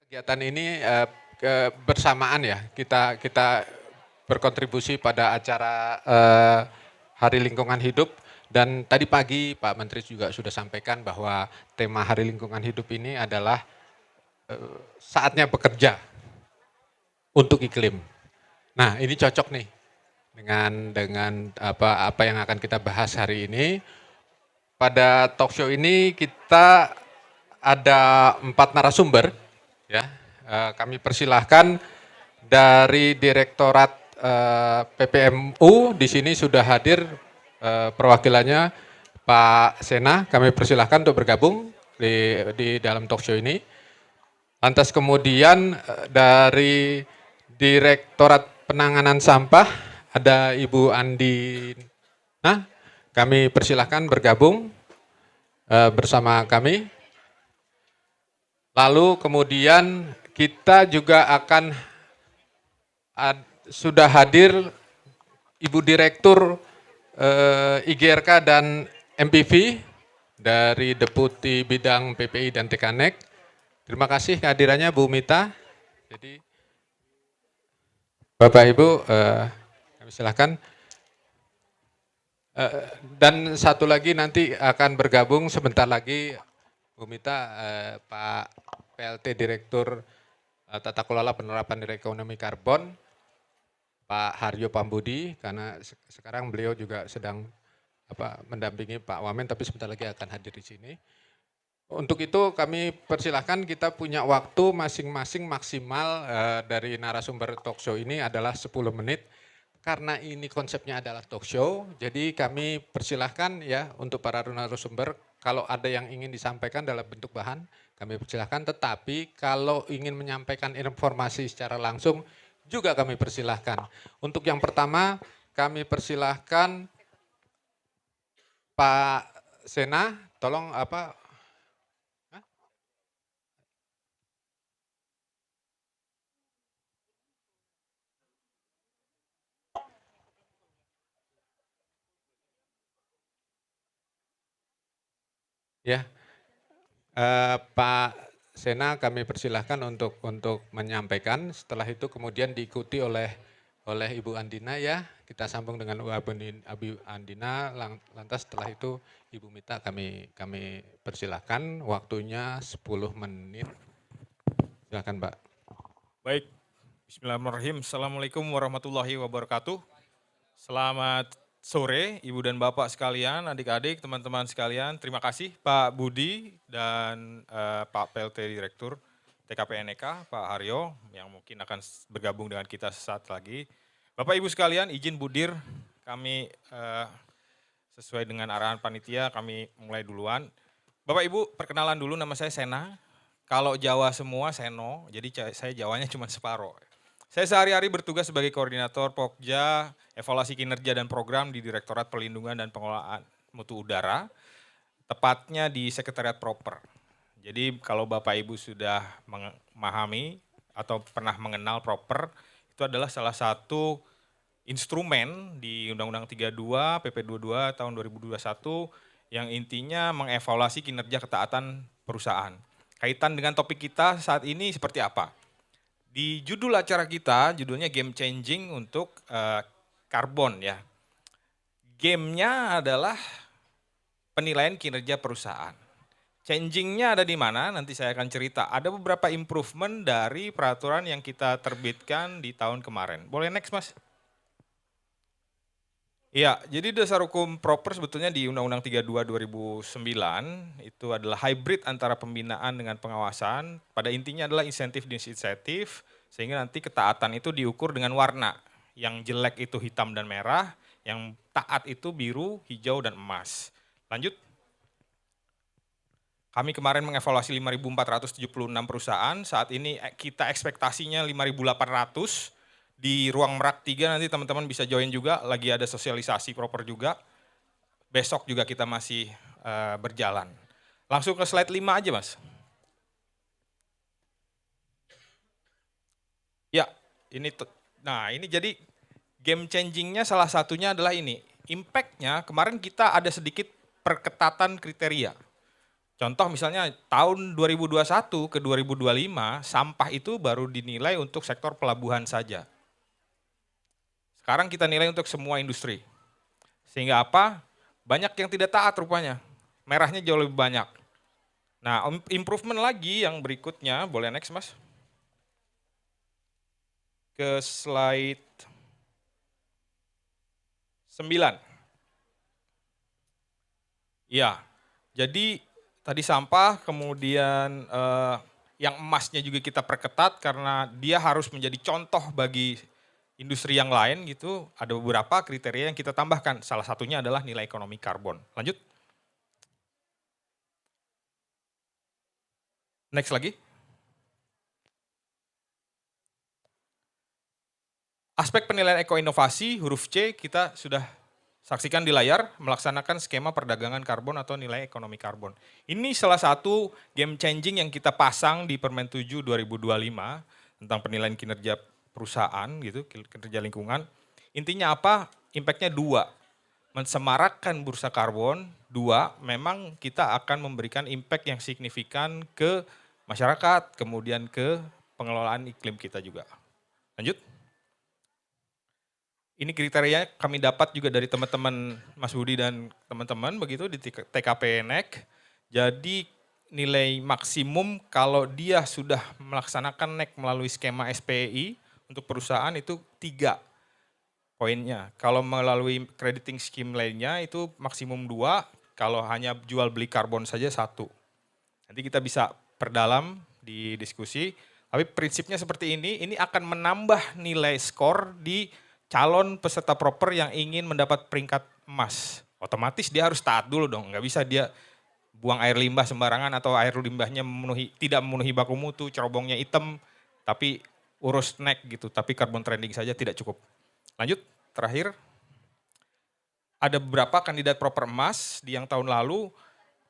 Kegiatan ini bersamaan ya, kita berkontribusi pada acara Hari Lingkungan Hidup dan tadi pagi Pak Menteri juga sudah sampaikan bahwa tema Hari Lingkungan Hidup ini adalah saatnya bekerja untuk iklim. Nah, ini cocok nih dengan apa yang akan kita bahas hari ini. Pada talk show ini kita ada 4 narasumber ya. Kami persilahkan dari Direktorat PPMU di sini sudah hadir perwakilannya Pak Sena. Kami persilahkan untuk bergabung di dalam talk show ini. Lantas kemudian dari Direktorat Penanganan Sampah ada Ibu Andi. Nah, kami persilahkan bergabung bersama kami. Lalu kemudian kita juga akan sudah hadir Ibu Direktur IGRK dan MPV dari Deputi Bidang PPI dan Tekanek. Terima kasih kehadirannya Bu Mita. Jadi Bapak Ibu kami silakan. Dan satu lagi nanti akan bergabung sebentar lagi Bu Mita, Pak PLT Direktur Tata Kelola Penerapan Nilai Ekonomi Karbon, Pak Haryo Pambudi, karena sekarang beliau juga sedang mendampingi Pak Wamen, tapi sebentar lagi akan hadir di sini. Untuk itu kami persilahkan, kita punya waktu masing-masing maksimal dari narasumber talk show ini adalah 10 menit. Karena ini konsepnya adalah talk show, jadi kami persilahkan ya untuk para narasumber, kalau ada yang ingin disampaikan dalam bentuk bahan, kami persilahkan. Tetapi kalau ingin menyampaikan informasi secara langsung, juga kami persilahkan. Untuk yang pertama, kami persilahkan Pak Sena, tolong ya, Pak Sena kami persilahkan untuk menyampaikan. Setelah itu kemudian diikuti oleh Ibu Andina ya. Kita sambung dengan Ibu Andina. Lantas setelah itu Ibu Mita kami persilahkan. Waktunya 10 menit. Silakan Pak. Baik, bismillahirrahmanirrahim. Assalamualaikum warahmatullahi wabarakatuh. Selamat sore Ibu dan Bapak sekalian, adik-adik, teman-teman sekalian. Terima kasih Pak Budi dan Pak PLT Direktur TKPNEK, Pak Haryo, yang mungkin akan bergabung dengan kita sesaat lagi. Bapak Ibu sekalian, izin Budir, kami sesuai dengan arahan panitia, kami mulai duluan. Bapak Ibu, perkenalan dulu, nama saya Sena. Kalau Jawa semua Seno, jadi saya Jawanya cuma separoh. Saya sehari-hari bertugas sebagai koordinator Pokja, evaluasi kinerja dan program di Direktorat Perlindungan dan Pengelolaan Mutu Udara, tepatnya di Sekretariat Proper. Jadi kalau Bapak Ibu sudah memahami atau pernah mengenal Proper, itu adalah salah satu instrumen di Undang-Undang 32, PP 22 tahun 2021 yang intinya mengevaluasi kinerja ketaatan perusahaan. Kaitan dengan topik kita saat ini seperti apa? Di judul acara kita, judulnya Game Changing untuk karbon ya. Gamenya adalah penilaian kinerja perusahaan. Changingnya ada di mana? Nanti saya akan cerita. Ada beberapa improvement dari peraturan yang kita terbitkan di tahun kemarin. Boleh next Mas? Iya, jadi dasar hukum proper sebetulnya di Undang-Undang 32 2009 itu adalah hybrid antara pembinaan dengan pengawasan. Pada intinya adalah insentif disinsentif, sehingga nanti ketaatan itu diukur dengan warna. Yang jelek itu hitam dan merah, yang taat itu biru, hijau, dan emas. Lanjut. Kami kemarin mengevaluasi 5.476 perusahaan, saat ini kita ekspektasinya 5.800. Di ruang Merak 3 nanti teman-teman bisa join juga, lagi ada sosialisasi proper juga. Besok juga kita masih berjalan. Langsung ke slide 5 aja Mas. Ya, ini jadi game changingnya salah satunya adalah ini. Impact-nya kemarin kita ada sedikit perketatan kriteria. Contoh misalnya tahun 2021 ke 2025 sampah itu baru dinilai untuk sektor pelabuhan saja. Sekarang kita nilai untuk semua industri. Sehingga apa? Banyak yang tidak taat rupanya. Merahnya jauh lebih banyak. Nah, improvement lagi yang berikutnya, boleh next Mas? Ke slide 9. Iya, jadi tadi sampah, kemudian yang emasnya juga kita perketat karena dia harus menjadi contoh bagi industri yang lain gitu. Ada beberapa kriteria yang kita tambahkan, salah satunya adalah nilai ekonomi karbon. Lanjut. Next lagi. Aspek penilaian ekoinovasi, huruf C, kita sudah saksikan di layar, melaksanakan skema perdagangan karbon atau nilai ekonomi karbon. Ini salah satu game changing yang kita pasang di Permen 7 2025 tentang penilaian kinerja perusahaan, gitu, kinerja lingkungan. Intinya apa? Impactnya dua, mensemarakkan bursa karbon. Dua, memang kita akan memberikan impact yang signifikan ke masyarakat, kemudian ke pengelolaan iklim kita juga. Lanjut. Ini kriteria kami dapat juga dari teman-teman Mas Budi dan teman-teman begitu di TKP NEC. Jadi nilai maksimum kalau dia sudah melaksanakan NEC melalui skema SPI untuk perusahaan itu 3 poinnya. Kalau melalui crediting scheme lainnya itu maksimum 2, kalau hanya jual beli karbon saja 1. Nanti kita bisa perdalam di diskusi, tapi prinsipnya seperti ini akan menambah nilai skor di calon peserta proper yang ingin mendapat peringkat emas. Otomatis dia harus taat dulu dong, nggak bisa dia buang air limbah sembarangan atau air limbahnya tidak memenuhi baku mutu, cerobongnya hitam, tapi urus NEC gitu, tapi carbon trending saja tidak cukup. Lanjut, terakhir. Ada beberapa kandidat proper emas di yang tahun lalu,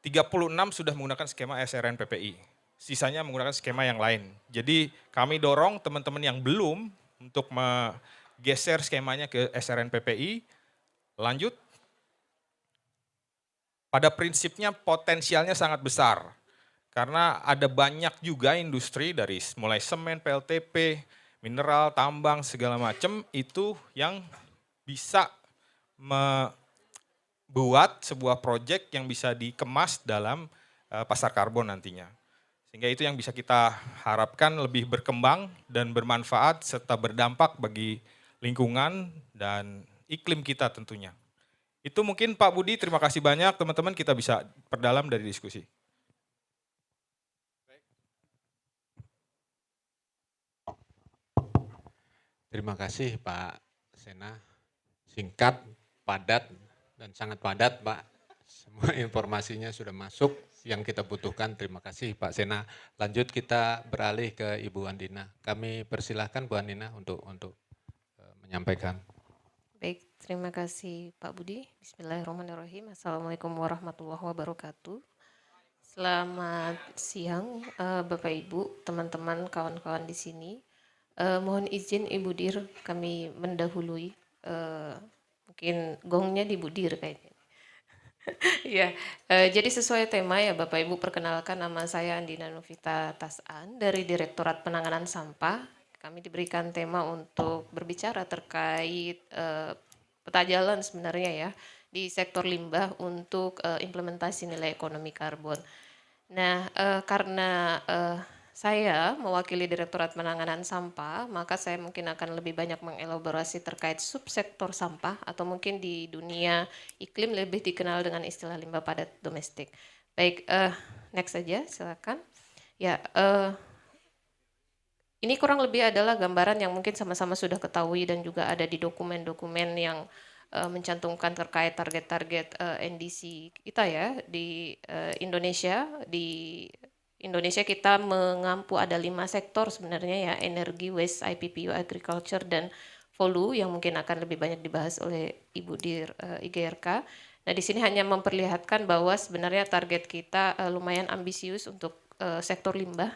36 sudah menggunakan skema SRNPPI. Sisanya menggunakan skema yang lain. Jadi kami dorong teman-teman yang belum untuk geser skemanya ke SRNPPI, lanjut. Pada prinsipnya potensialnya sangat besar, karena ada banyak juga industri dari mulai semen, PLTP, mineral, tambang, segala macam itu yang bisa membuat sebuah proyek yang bisa dikemas dalam pasar karbon nantinya. Sehingga itu yang bisa kita harapkan lebih berkembang dan bermanfaat serta berdampak bagi lingkungan dan iklim kita tentunya. Itu mungkin Pak Budi, terima kasih banyak teman-teman, kita bisa perdalam dari diskusi. Terima kasih Pak Sena, singkat, padat, dan sangat padat Pak. Semua informasinya sudah masuk yang kita butuhkan. Terima kasih Pak Sena. Lanjut kita beralih ke Ibu Andina. Kami persilahkan Bu Andina untuk menyampaikan. Baik, terima kasih Pak Budi. Bismillahirrahmanirrahim. Assalamualaikum warahmatullahi wabarakatuh. Selamat siang Bapak Ibu, teman-teman, kawan-kawan di sini. Mohon izin Ibu Dir, kami mendahului. Mungkin gongnya di Bu Dir kayaknya. Ya, jadi sesuai tema ya Bapak Ibu, perkenalkan nama saya Andina Novita Tasan dari Direktorat Penanganan Sampah. Kami diberikan tema untuk berbicara terkait peta jalan sebenarnya ya di sektor limbah untuk implementasi nilai ekonomi karbon. Nah, karena saya mewakili Direktorat Penanganan Sampah, maka saya mungkin akan lebih banyak mengelaborasi terkait subsektor sampah atau mungkin di dunia iklim lebih dikenal dengan istilah limbah padat domestik. Baik, next saja silakan. Ya, ini kurang lebih adalah gambaran yang mungkin sama-sama sudah ketahui dan juga ada di dokumen-dokumen yang mencantumkan terkait target-target NDC kita ya di Indonesia. Di Indonesia kita mengampu ada 5 sektor sebenarnya ya, energi, waste, IPPU, agriculture, dan Volu yang mungkin akan lebih banyak dibahas oleh Ibu Dir IGRK. Nah di sini hanya memperlihatkan bahwa sebenarnya target kita lumayan ambisius untuk sektor limbah.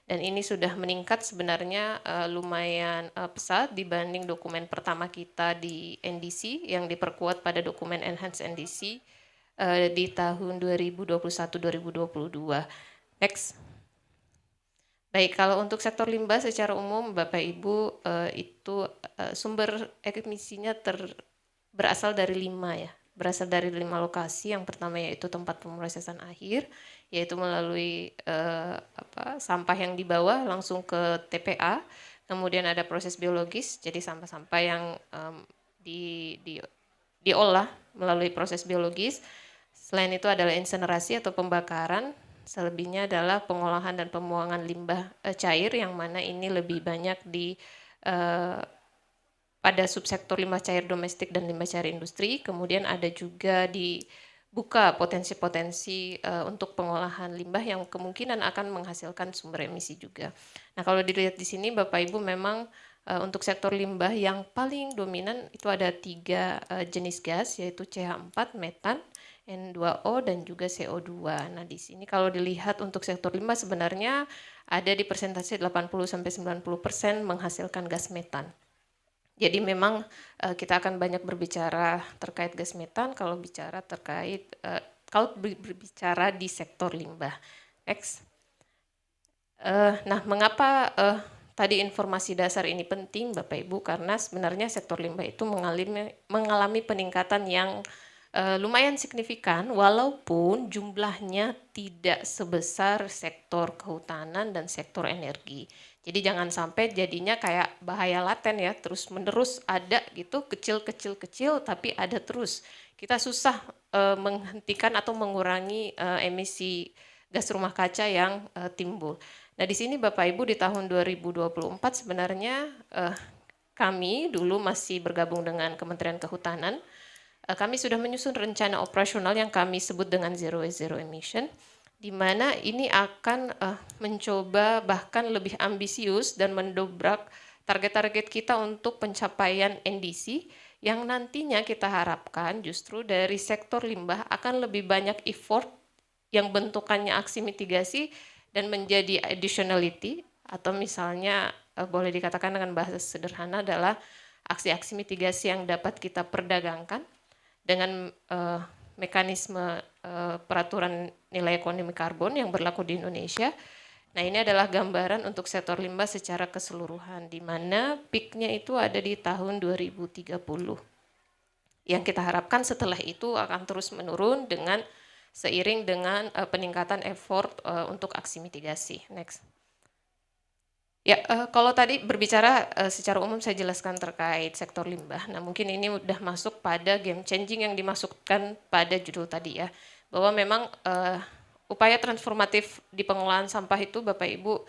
Dan ini sudah meningkat sebenarnya lumayan pesat dibanding dokumen pertama kita di NDC yang diperkuat pada dokumen Enhanced NDC di tahun 2021-2022. Next. Baik, kalau untuk sektor limbah secara umum Bapak Ibu itu sumber emisinya berasal dari 5 ya. Berasal dari 5 lokasi. Yang pertama yaitu tempat pemrosesan akhir, yaitu melalui sampah yang dibawa langsung ke TPA. Kemudian ada proses biologis, jadi sampah-sampah yang diolah melalui proses biologis. Selain itu adalah insenerasi atau pembakaran. Selebihnya adalah pengolahan dan pembuangan limbah cair, yang mana ini lebih banyak pada subsektor limbah cair domestik dan limbah cair industri. Kemudian ada juga dibuka potensi-potensi untuk pengolahan limbah yang kemungkinan akan menghasilkan sumber emisi juga. Nah, kalau dilihat di sini Bapak Ibu, memang untuk sektor limbah yang paling dominan itu ada 3 jenis gas, yaitu CH4, metan, N2O, dan juga CO2. Nah, di sini kalau dilihat untuk sektor limbah sebenarnya ada di persentase 80-90% menghasilkan gas metan. Jadi memang kita akan banyak berbicara terkait gas metan kalau berbicara di sektor limbah. Next. Nah, mengapa tadi informasi dasar ini penting Bapak Ibu? Karena sebenarnya sektor limbah itu mengalami peningkatan yang lumayan signifikan, walaupun jumlahnya tidak sebesar sektor kehutanan dan sektor energi. Jadi jangan sampai jadinya kayak bahaya laten ya, terus menerus ada gitu, kecil, tapi ada terus. Kita susah menghentikan atau mengurangi emisi gas rumah kaca yang timbul. Nah, di sini Bapak Ibu di tahun 2024 sebenarnya kami dulu masih bergabung dengan Kementerian Kehutanan. Kami sudah menyusun rencana operasional yang kami sebut dengan Zero Waste Zero Emission, di mana ini akan mencoba bahkan lebih ambisius dan mendobrak target-target kita untuk pencapaian NDC, yang nantinya kita harapkan justru dari sektor limbah akan lebih banyak effort yang bentukannya aksi mitigasi dan menjadi additionality, atau misalnya boleh dikatakan dengan bahasa sederhana adalah aksi-aksi mitigasi yang dapat kita perdagangkan dengan mekanisme peraturan nilai ekonomi karbon yang berlaku di Indonesia. Nah, ini adalah gambaran untuk sektor limbah secara keseluruhan, di mana peak-nya itu ada di tahun 2030. Yang kita harapkan setelah itu akan terus menurun seiring dengan peningkatan effort untuk aksi mitigasi. Next. Ya, kalau tadi berbicara secara umum saya jelaskan terkait sektor limbah. Nah, mungkin ini udah masuk pada game changing yang dimasukkan pada judul tadi ya. Bahwa memang upaya transformatif di pengolahan sampah itu Bapak Ibu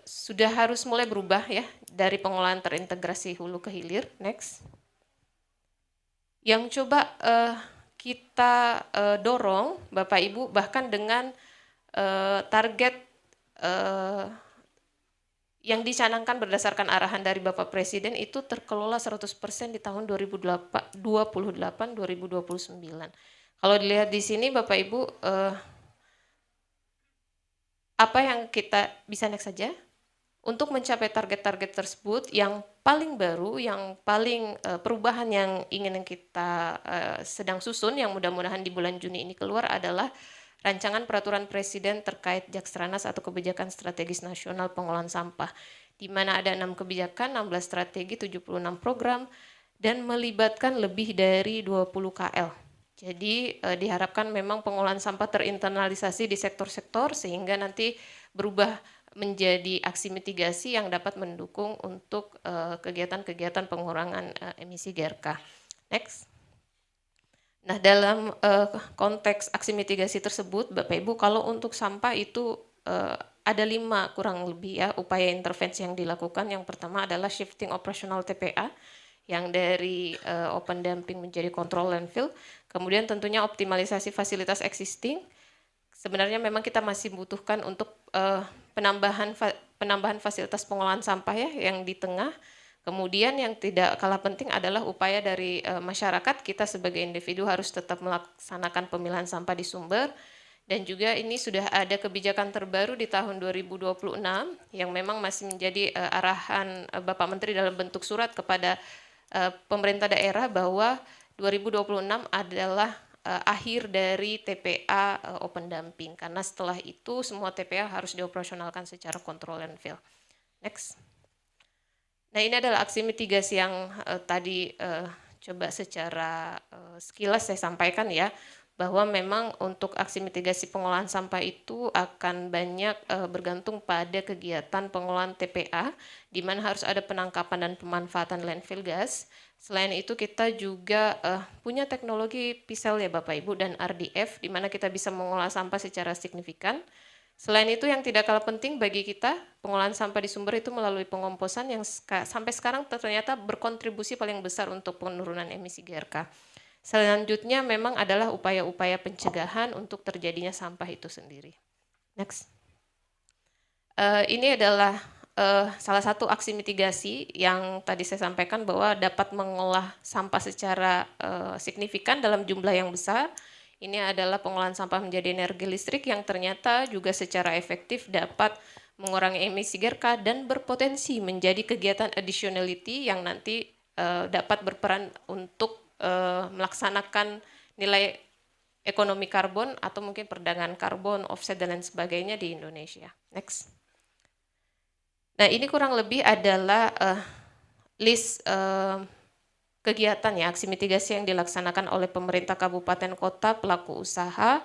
sudah harus mulai berubah ya, dari pengolahan terintegrasi hulu ke hilir. Next. Yang coba kita dorong Bapak Ibu bahkan dengan target yang dicanangkan berdasarkan arahan dari Bapak Presiden itu terkelola 100% di tahun 2028-2029. Kalau dilihat di sini Bapak Ibu, apa yang kita bisa next saja? Untuk mencapai target-target tersebut, yang paling baru, yang paling perubahan yang ingin kita sedang susun, yang mudah-mudahan di bulan Juni ini keluar adalah Rancangan Peraturan Presiden terkait Jakstranas atau Kebijakan Strategis Nasional Pengolahan Sampah, di mana ada 6 kebijakan, 16 strategi, 76 program, dan melibatkan lebih dari 20 KL. Jadi diharapkan memang pengolahan sampah terinternalisasi di sektor-sektor sehingga nanti berubah menjadi aksi mitigasi yang dapat mendukung untuk kegiatan-kegiatan pengurangan emisi GRK. Next. Nah, dalam konteks aksi mitigasi tersebut, Bapak Ibu, kalau untuk sampah itu ada 5 kurang lebih ya upaya intervensi yang dilakukan. Yang pertama adalah shifting operasional TPA, yang dari open dumping menjadi control landfill. Kemudian tentunya optimalisasi fasilitas existing. Sebenarnya memang kita masih membutuhkan untuk penambahan fasilitas pengolahan sampah ya yang di tengah. Kemudian yang tidak kalah penting adalah upaya dari masyarakat, kita sebagai individu harus tetap melaksanakan pemilahan sampah di sumber. Dan juga ini sudah ada kebijakan terbaru di tahun 2026 yang memang masih menjadi arahan Bapak Menteri dalam bentuk surat kepada pemerintah daerah bahwa 2026 adalah akhir dari TPA open dumping, karena setelah itu semua TPA harus dioperasionalkan secara control landfill. Next. Nah, ini adalah aksi mitigasi yang tadi coba secara sekilas saya sampaikan ya, bahwa memang untuk aksi mitigasi pengolahan sampah itu akan banyak bergantung pada kegiatan pengolahan TPA, di mana harus ada penangkapan dan pemanfaatan landfill gas. Selain itu kita juga punya teknologi PISEL ya Bapak Ibu dan RDF, di mana kita bisa mengolah sampah secara signifikan. Selain itu yang tidak kalah penting bagi kita, pengolahan sampah di sumber itu melalui pengomposan yang sampai sekarang ternyata berkontribusi paling besar untuk penurunan emisi GRK. Selanjutnya memang adalah upaya-upaya pencegahan untuk terjadinya sampah itu sendiri. Next. Ini adalah salah satu aksi mitigasi yang tadi saya sampaikan bahwa dapat mengolah sampah secara signifikan dalam jumlah yang besar. Ini adalah pengolahan sampah menjadi energi listrik yang ternyata juga secara efektif dapat mengurangi emisi GRK dan berpotensi menjadi kegiatan additionality yang nanti dapat berperan untuk melaksanakan nilai ekonomi karbon atau mungkin perdagangan karbon, offset dan lain sebagainya di Indonesia. Next. Nah, ini kurang lebih adalah list kegiatan ya, aksi mitigasi yang dilaksanakan oleh pemerintah kabupaten kota, pelaku usaha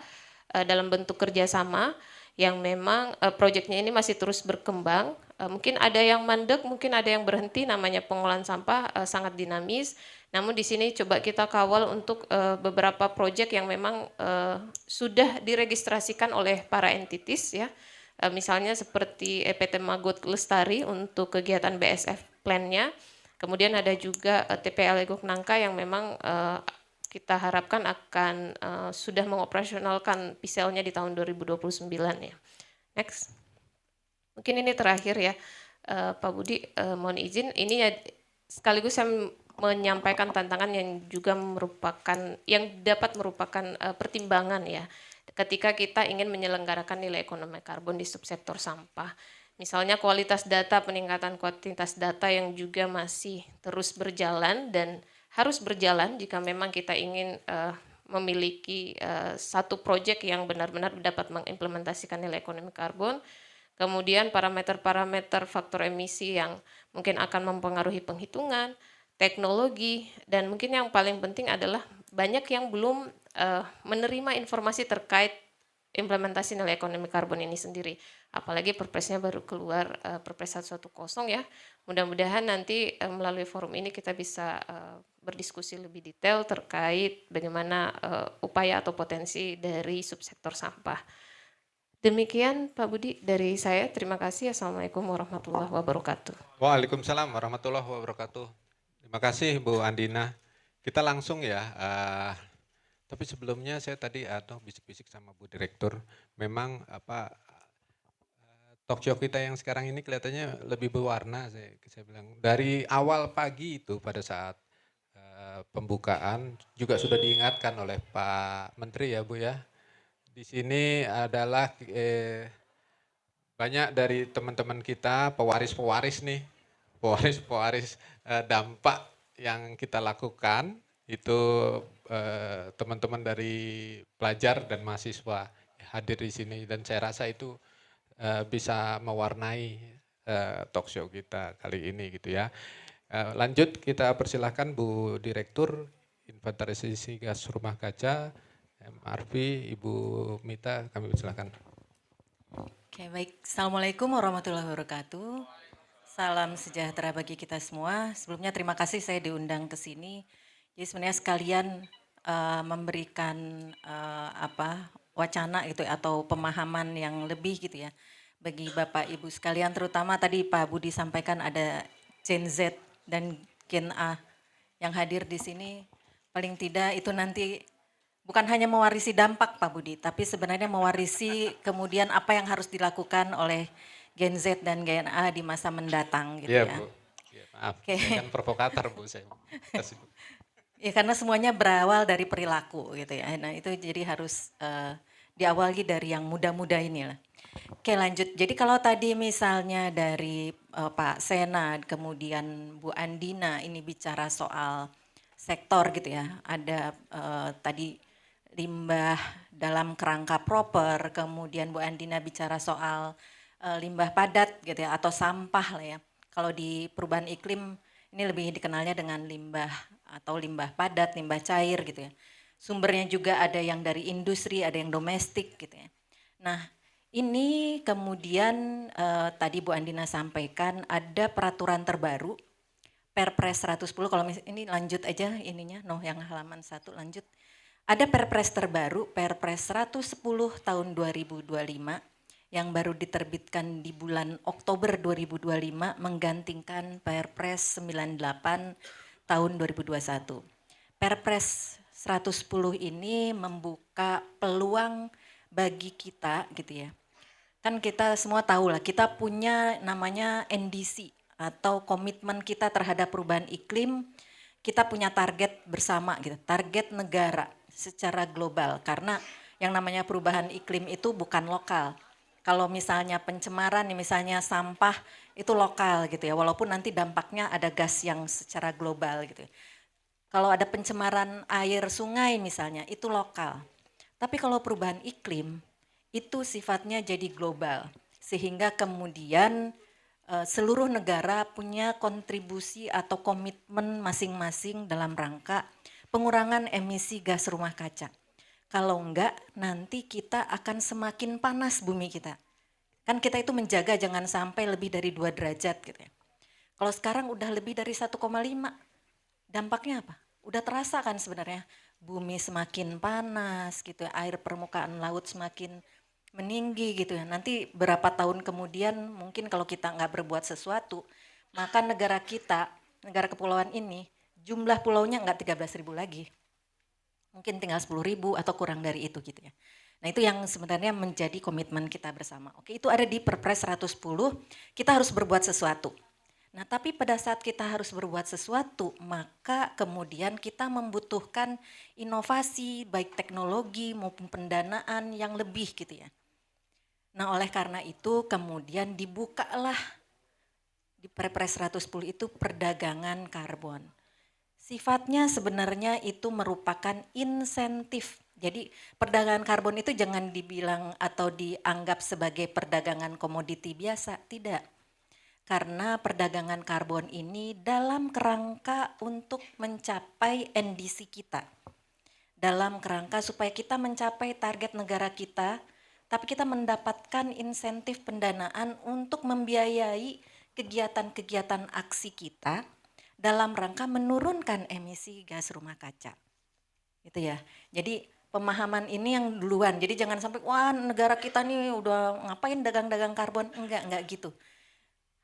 dalam bentuk kerjasama yang memang proyeknya ini masih terus berkembang. Mungkin ada yang mandek, mungkin ada yang berhenti, namanya pengolahan sampah sangat dinamis. Namun di sini coba kita kawal untuk beberapa proyek yang memang sudah diregistrasikan oleh para entities ya. Misalnya seperti EPT Magot Lestari untuk kegiatan BSF plan-nya. Kemudian ada juga TPA Legok Nangka yang memang kita harapkan akan sudah mengoperasionalkan PISEL-nya di tahun 2029 ya. Next. Mungkin ini terakhir ya, Pak Budi, mohon izin. Ini ya sekaligus saya menyampaikan tantangan yang juga merupakan, yang dapat merupakan pertimbangan ya, ketika kita ingin menyelenggarakan nilai ekonomi karbon di subsektor sampah. Misalnya kualitas data, peningkatan kuantitas data yang juga masih terus berjalan dan harus berjalan jika memang kita ingin memiliki satu proyek yang benar-benar dapat mengimplementasikan nilai ekonomi karbon. Kemudian parameter-parameter faktor emisi yang mungkin akan mempengaruhi penghitungan, teknologi, dan mungkin yang paling penting adalah banyak yang belum menerima informasi terkait implementasi nilai ekonomi karbon ini sendiri. Apalagi perpresnya baru keluar, Perpres 110 ya. Mudah-mudahan nanti melalui forum ini kita bisa berdiskusi lebih detail terkait bagaimana upaya atau potensi dari subsektor sampah. Demikian Pak Budi dari saya. Terima kasih. Assalamualaikum warahmatullahi wabarakatuh. Waalaikumsalam warahmatullahi wabarakatuh. Terima kasih Bu Andina. Kita langsung ya. Tapi sebelumnya saya tadi bisik-bisik sama Bu Direktur. Memang talk show kita yang sekarang ini kelihatannya lebih berwarna. Saya bilang dari awal pagi itu pada saat pembukaan juga sudah diingatkan oleh Pak Menteri ya Bu ya. Di sini adalah banyak dari teman-teman kita pewaris-pewaris nih, pewaris-pewaris dampak yang kita lakukan itu teman-teman dari pelajar dan mahasiswa hadir di sini dan saya rasa itu bisa mewarnai talk show kita kali ini gitu ya. Lanjut kita persilahkan Bu Direktur Inventarisasi Gas Rumah Kaca MRV Ibu Mita, kami persilahkan. Oke, baik. Assalamualaikum warahmatullahi wabarakatuh. Salam sejahtera bagi kita semua. Sebelumnya terima kasih saya diundang ke sini. Jadi sebenarnya sekalian memberikan wacana gitu atau pemahaman yang lebih gitu ya bagi Bapak Ibu sekalian, terutama tadi Pak Budi sampaikan ada Gen Z dan Gen A yang hadir di sini. Paling tidak itu nanti bukan hanya mewarisi dampak Pak Budi, tapi sebenarnya mewarisi kemudian apa yang harus dilakukan oleh Gen Z dan Gen A di masa mendatang gitu Iya, ya. Bu. Ya, maaf, Oke. saya kan provokator Bu. Kasih, Bu. Ya karena semuanya berawal dari perilaku gitu ya. Nah itu jadi harus diawali dari yang muda-muda ini lah. Oke lanjut, jadi kalau tadi misalnya dari Pak Sena, kemudian Bu Andina ini bicara soal sektor gitu ya. Ada tadi limbah dalam kerangka proper, kemudian Bu Andina bicara soal limbah padat gitu ya, atau sampah lah ya. Kalau di perubahan iklim ini lebih dikenalnya dengan limbah atau limbah padat, limbah cair gitu ya. Sumbernya juga ada yang dari industri, ada yang domestik gitu ya. Nah, ini kemudian tadi Bu Andina sampaikan ada peraturan terbaru Perpres 110, kalau ini lanjut aja ininya, yang halaman 1 lanjut. Ada Perpres terbaru, Perpres 110 tahun 2025 yang baru diterbitkan di bulan Oktober 2025 menggantikan Perpres 98 tahun 2021. Perpres 110 ini membuka peluang bagi kita gitu ya. Kan kita semua tahu lah, kita punya namanya NDC atau komitmen kita terhadap perubahan iklim. Kita punya target bersama gitu, target negara secara global, karena yang namanya perubahan iklim itu bukan lokal. Kalau misalnya pencemaran, misalnya sampah itu lokal gitu ya, walaupun nanti dampaknya ada gas yang secara global gitu. Kalau ada pencemaran air sungai misalnya itu lokal. Tapi kalau perubahan iklim itu sifatnya jadi global, sehingga kemudian seluruh negara punya kontribusi atau komitmen masing-masing dalam rangka pengurangan emisi gas rumah kaca. Kalau enggak, nanti kita akan semakin panas bumi kita. Kan kita itu menjaga jangan sampai lebih dari 2 derajat gitu ya. Kalau sekarang udah lebih dari 1,5, dampaknya apa? Udah terasa kan sebenarnya, bumi semakin panas gitu ya, air permukaan laut semakin meninggi gitu ya. Nanti berapa tahun kemudian mungkin kalau kita nggak berbuat sesuatu, maka negara kita, negara kepulauan ini, jumlah pulaunya nggak 13.000 lagi. Mungkin tinggal 10.000 atau kurang dari itu gitu ya. Nah itu yang sebenarnya menjadi komitmen kita bersama. Oke, itu ada di Perpres 110, kita harus berbuat sesuatu. Nah tapi pada saat kita harus berbuat sesuatu, maka kemudian kita membutuhkan inovasi baik teknologi maupun pendanaan yang lebih gitu ya. Nah oleh karena itu kemudian dibukalah di Perpres 110 itu perdagangan karbon. Sifatnya sebenarnya itu merupakan insentif. Jadi perdagangan karbon itu jangan dibilang atau dianggap sebagai perdagangan komoditi biasa, tidak. Karena perdagangan karbon ini dalam kerangka untuk mencapai NDC kita. Dalam kerangka supaya kita mencapai target negara kita, tapi kita mendapatkan insentif pendanaan untuk membiayai kegiatan-kegiatan aksi kita dalam rangka menurunkan emisi gas rumah kaca. Gitu ya. Jadi pemahaman ini yang duluan. Jadi jangan sampai wah negara kita nih udah ngapain dagang-dagang karbon. Enggak gitu.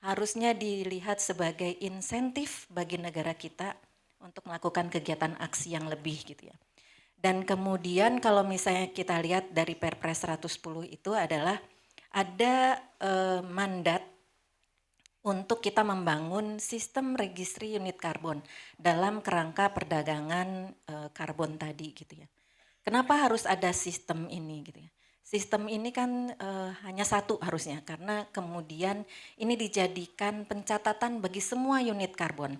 Harusnya dilihat sebagai insentif bagi negara kita untuk melakukan kegiatan aksi yang lebih gitu ya. Dan kemudian kalau misalnya kita lihat dari Perpres 110 itu adalah ada mandat untuk kita membangun sistem registry unit karbon dalam kerangka perdagangan karbon tadi gitu ya. Kenapa harus ada sistem ini gitu ya? Sistem ini kan hanya satu harusnya karena kemudian ini dijadikan pencatatan bagi semua unit karbon.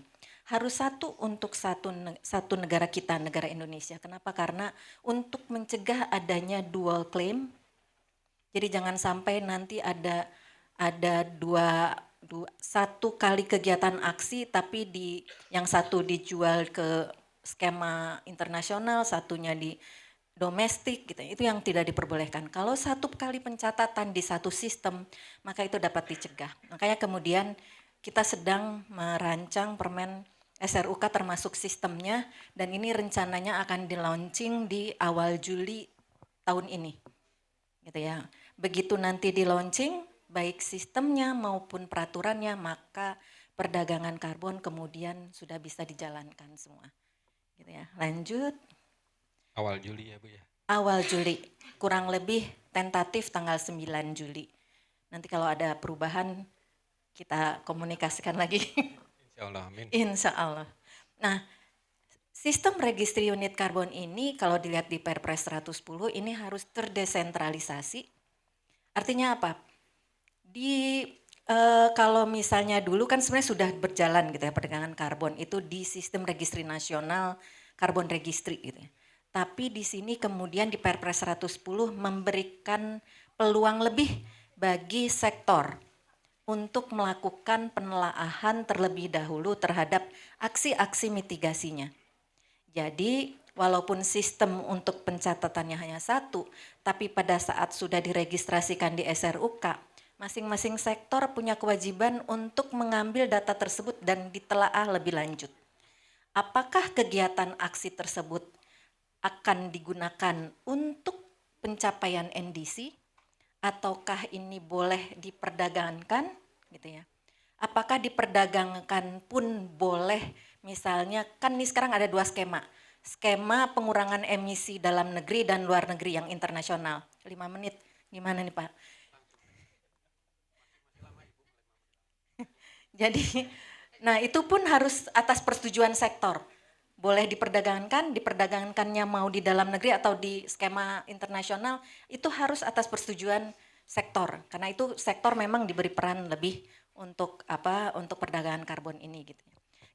Harus satu untuk satu negara kita, negara Indonesia. Kenapa? Karena untuk mencegah adanya dual claim. Jadi jangan sampai nanti ada satu kali kegiatan aksi tapi yang satu dijual ke skema internasional, satunya di domestik gitu. Itu yang tidak diperbolehkan. Kalau satu kali pencatatan di satu sistem, maka itu dapat dicegah. Makanya kemudian kita sedang merancang permen SRUK termasuk sistemnya dan ini rencananya akan di-launching di awal Juli tahun ini. Gitu ya. Begitu nanti di-launching baik sistemnya maupun peraturannya, maka perdagangan karbon kemudian sudah bisa dijalankan semua. Gitu ya. Lanjut. Awal Juli ya Bu ya. Awal Juli, kurang lebih tentatif tanggal 9 Juli. Nanti kalau ada perubahan kita komunikasikan lagi. Insya Allah, amin. Insya Allah. Nah, sistem registry unit karbon ini kalau dilihat di Perpres 110 ini harus terdesentralisasi. Artinya apa? Kalau misalnya dulu kan sebenarnya sudah berjalan gitu ya perdagangan karbon itu di sistem registry nasional karbon registry gitu ya. Tapi di sini kemudian di Perpres 110 memberikan peluang lebih bagi sektor untuk melakukan penelaahan terlebih dahulu terhadap aksi-aksi mitigasinya. Jadi walaupun sistem untuk pencatatannya hanya satu, tapi pada saat sudah diregistrasikan di SRUK, masing-masing sektor punya kewajiban untuk mengambil data tersebut dan ditelaah lebih lanjut. Apakah kegiatan aksi tersebut akan digunakan untuk pencapaian NDC ataukah ini boleh diperdagangkan gitu ya. Apakah diperdagangkan pun boleh, misalnya kan ini sekarang ada 2 skema. Skema pengurangan emisi dalam negeri dan luar negeri yang internasional. 5 menit, gimana nih Pak? Jadi, nah itu pun harus atas persetujuan sektor. Boleh diperdagangkannya mau di dalam negeri atau di skema internasional, itu harus atas persetujuan sektor. Karena itu sektor memang diberi peran lebih untuk untuk perdagangan karbon ini gitu.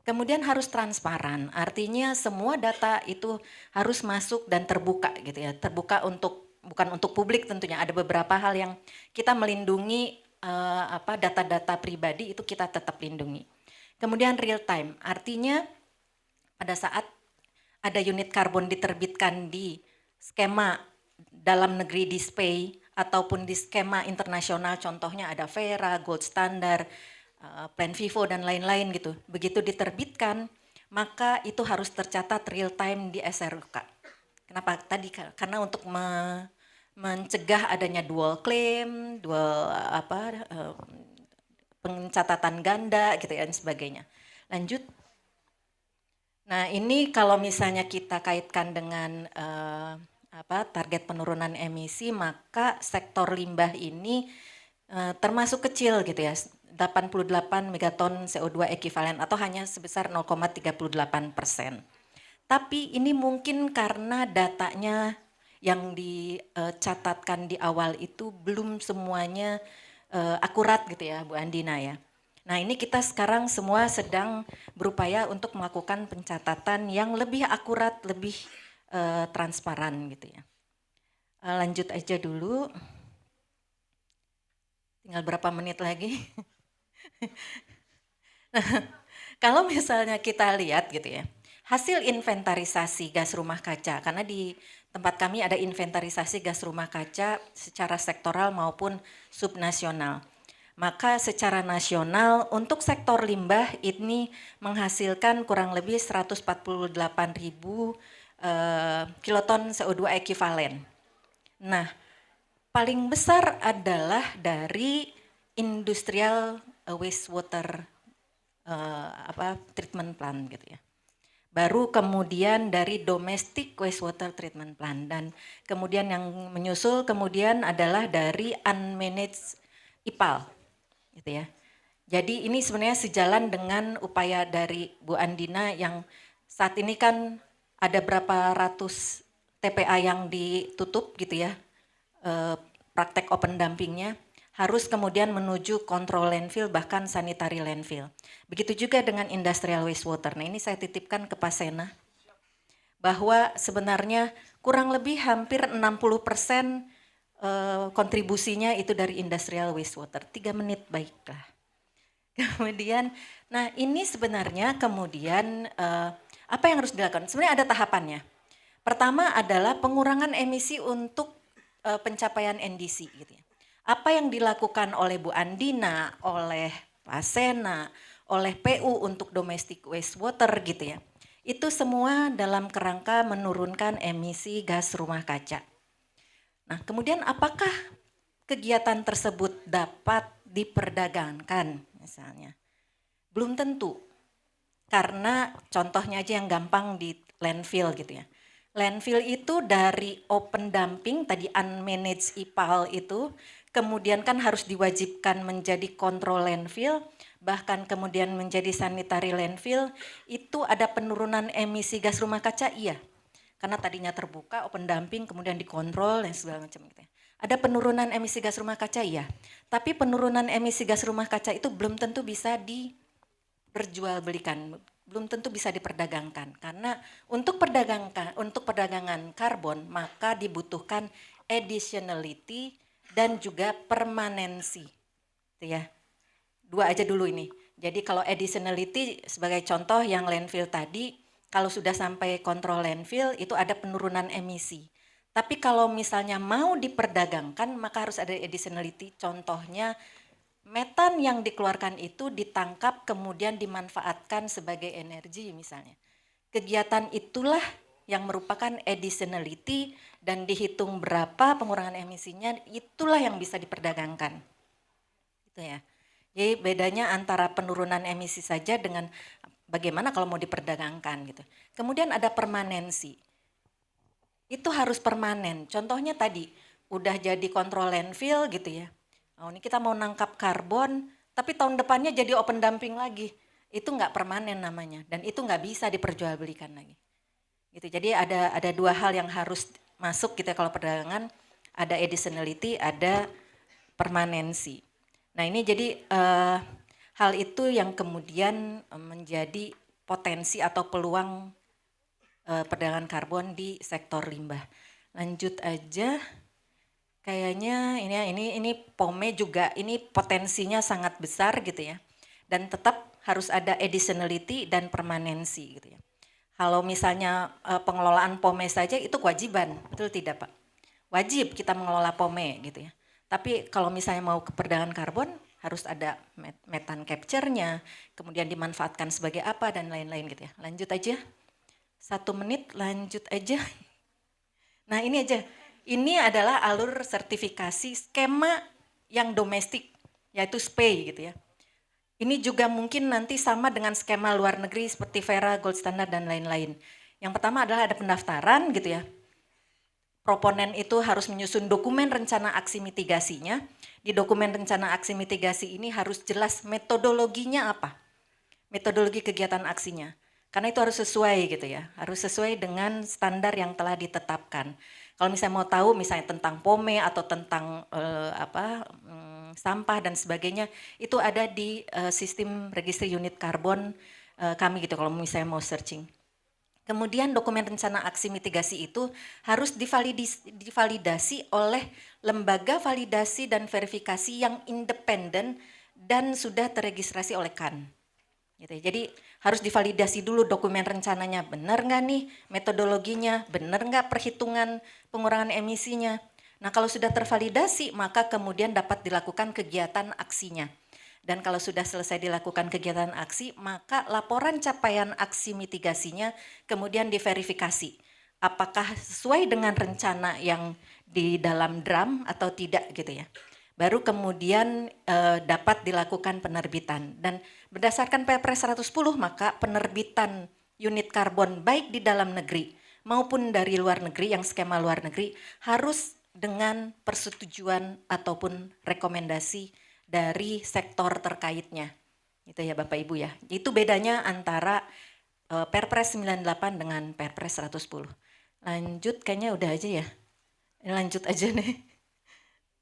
Kemudian harus transparan, artinya semua data itu harus masuk dan terbuka gitu ya. Terbuka bukan untuk publik tentunya. Ada beberapa hal yang kita melindungi data-data pribadi itu kita tetap lindungi. Kemudian real time, artinya pada saat ada unit karbon diterbitkan di skema dalam negeri di SPEI ataupun di skema internasional, contohnya ada Vera, Gold Standard, Plan Vivo dan lain-lain gitu. Begitu diterbitkan, maka itu harus tercatat real time di SRUK. Kenapa? Tadi karena untuk mencegah adanya dual claim, pencatatan ganda gitu ya dan sebagainya. Lanjut. Nah ini kalau misalnya kita kaitkan dengan target penurunan emisi, maka sektor limbah ini termasuk kecil gitu ya, 88 megaton CO2 ekivalen atau hanya sebesar 0,38%. Tapi ini mungkin karena datanya yang dicatatkan di awal itu belum semuanya akurat gitu ya Bu Andina ya. Nah ini kita sekarang semua sedang berupaya untuk melakukan pencatatan yang lebih akurat, lebih transparan gitu ya. Lanjut aja dulu. Tinggal berapa menit lagi. Nah, kalau misalnya kita lihat gitu ya, hasil inventarisasi gas rumah kaca, karena di tempat kami ada inventarisasi gas rumah kaca secara sektoral maupun subnasional. Maka secara nasional untuk sektor limbah ini menghasilkan kurang lebih 148.000 kiloton CO2 ekivalen. Nah, paling besar adalah dari industrial wastewater treatment plant gitu ya. Baru kemudian dari domestic wastewater treatment plant dan kemudian yang menyusul kemudian adalah dari unmanaged IPAL gitu ya. Jadi ini sebenarnya sejalan dengan upaya dari Bu Andina yang saat ini kan ada berapa ratus TPA yang ditutup gitu ya, praktek open dumpingnya harus kemudian menuju kontrol landfill bahkan sanitary landfill. Begitu juga dengan industrial wastewater. Nah ini saya titipkan ke Pak Sena bahwa sebenarnya kurang lebih hampir 60% kontribusinya itu dari industrial wastewater. 3 menit baiklah. Kemudian, nah ini sebenarnya kemudian apa yang harus dilakukan? Sebenarnya ada tahapannya. Pertama adalah pengurangan emisi untuk pencapaian NDC gitu ya. Apa yang dilakukan oleh Bu Andina, oleh Pak Sena, oleh PU untuk domestic wastewater gitu ya. Itu semua dalam kerangka menurunkan emisi gas rumah kaca. Nah, kemudian apakah kegiatan tersebut dapat diperdagangkan misalnya? Belum tentu. Karena contohnya aja yang gampang di landfill gitu ya. Landfill itu dari open dumping, tadi unmanaged IPAL itu, kemudian kan harus diwajibkan menjadi kontrol landfill, bahkan kemudian menjadi sanitary landfill, itu ada penurunan emisi gas rumah kaca, iya. Karena tadinya terbuka, open dumping, kemudian dikontrol dan segala macam gitu ya. Ada penurunan emisi gas rumah kaca, iya. Tapi penurunan emisi gas rumah kaca itu belum tentu bisa diperjualbelikan, belum tentu bisa diperdagangkan karena untuk perdagangan karbon maka dibutuhkan additionality dan juga permanensi. Itu ya. Dua aja dulu ini. Jadi kalau additionality sebagai contoh yang landfill tadi, kalau sudah sampai kontrol landfill itu ada penurunan emisi. Tapi kalau misalnya mau diperdagangkan maka harus ada additionality. Contohnya metan yang dikeluarkan itu ditangkap kemudian dimanfaatkan sebagai energi misalnya. Kegiatan itulah yang merupakan additionality dan dihitung berapa pengurangan emisinya, itulah yang bisa diperdagangkan. Itu ya. Jadi bedanya antara penurunan emisi saja dengan bagaimana kalau mau diperdagangkan gitu. Kemudian ada permanensi. Itu harus permanen. Contohnya tadi udah jadi kontrol landfill gitu ya. Oh, ini kita mau nangkap karbon, tapi tahun depannya jadi open dumping lagi. Itu nggak permanen namanya, dan itu nggak bisa diperjualbelikan lagi. Gitu. Jadi ada dua hal yang harus masuk kita kalau perdagangan, ada additionality, ada permanensi. Nah ini jadi hal itu yang kemudian menjadi potensi atau peluang perdagangan karbon di sektor limbah. Lanjut aja. Kayaknya ini POME juga ini potensinya sangat besar gitu ya. Dan tetap harus ada additionality dan permanensi gitu ya. Kalau misalnya pengelolaan POME saja itu kewajiban, betul tidak Pak? Wajib kita mengelola POME gitu ya. Tapi kalau misalnya mau ke perdagangan karbon harus ada metan capture-nya, kemudian dimanfaatkan sebagai apa dan lain-lain gitu ya. Lanjut aja. 1 menit lanjut aja. Nah ini aja, ini adalah alur sertifikasi skema yang domestik, yaitu SPEI gitu ya. Ini juga mungkin nanti sama dengan skema luar negeri seperti Vera, Gold Standard dan lain-lain. Yang pertama adalah ada pendaftaran gitu ya. Proponen itu harus menyusun dokumen rencana aksi mitigasinya. Di dokumen rencana aksi mitigasi ini harus jelas metodologinya apa. Metodologi kegiatan aksinya. Karena itu harus sesuai gitu ya. Harus sesuai dengan standar yang telah ditetapkan. Kalau misalnya mau tahu misalnya tentang POME atau tentang sampah dan sebagainya, itu ada di sistem registry unit karbon kami gitu kalau misalnya mau searching. Kemudian dokumen rencana aksi mitigasi itu harus divalidasi oleh lembaga validasi dan verifikasi yang independen dan sudah terregistrasi oleh KAN. Gitu ya. Jadi harus divalidasi dulu dokumen rencananya, benar nggak nih metodologinya, benar nggak perhitungan pengurangan emisinya. Nah kalau sudah tervalidasi maka kemudian dapat dilakukan kegiatan aksinya. Dan kalau sudah selesai dilakukan kegiatan aksi, maka laporan capaian aksi mitigasinya kemudian diverifikasi. Apakah sesuai dengan rencana yang di dalam DRAM atau tidak gitu ya. Baru kemudian dapat dilakukan penerbitan. Dan berdasarkan Perpres 110 maka penerbitan unit karbon baik di dalam negeri maupun dari luar negeri yang skema luar negeri harus dengan persetujuan ataupun rekomendasi dari sektor terkaitnya. Itu ya Bapak Ibu ya. Itu bedanya antara Perpres 98 dengan Perpres 110. Lanjut kayaknya udah aja ya. Lanjut aja nih.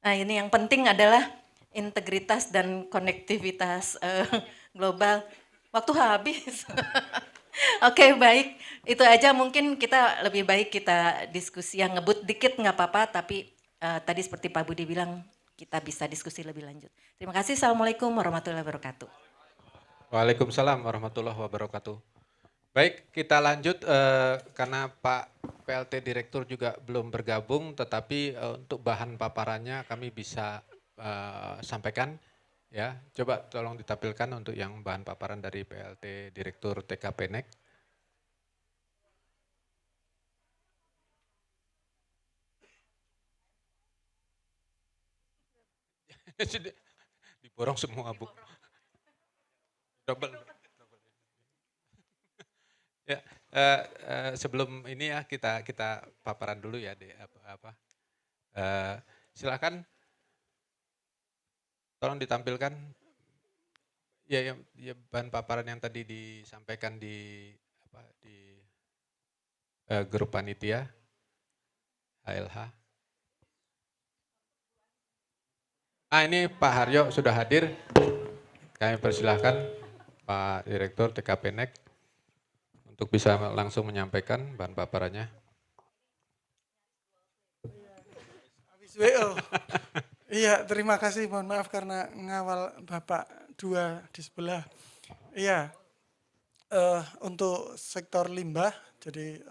Nah ini yang penting adalah integritas dan konektivitas global. Waktu habis. Oke baik, itu aja mungkin kita lebih baik kita diskusi yang ngebut dikit nggak apa-apa, tapi tadi seperti Pak Budi bilang kita bisa diskusi lebih lanjut. Terima kasih. Assalamualaikum warahmatullahi wabarakatuh. Waalaikumsalam warahmatullahi wabarakatuh. Baik, kita lanjut karena Pak PLT Direktur juga belum bergabung, tetapi untuk bahan paparannya kami bisa sampaikan. Ya, coba tolong ditampilkan untuk yang bahan paparan dari PLT Direktur TKP NEK. Diborong semua Bu. Double. Ya, sebelum ini ya kita paparan dulu ya, silakan, tolong ditampilkan ya bahan paparan yang tadi disampaikan di grup panitia HLH. Ini Pak Haryo sudah hadir. Kami persilahkan Pak Direktur TKP NEK. untuk bisa langsung menyampaikan bahan paparannya. Habis WO. Iya, terima kasih. Mohon maaf karena ngawal Bapak dua di sebelah. Iya, untuk sektor limbah, jadi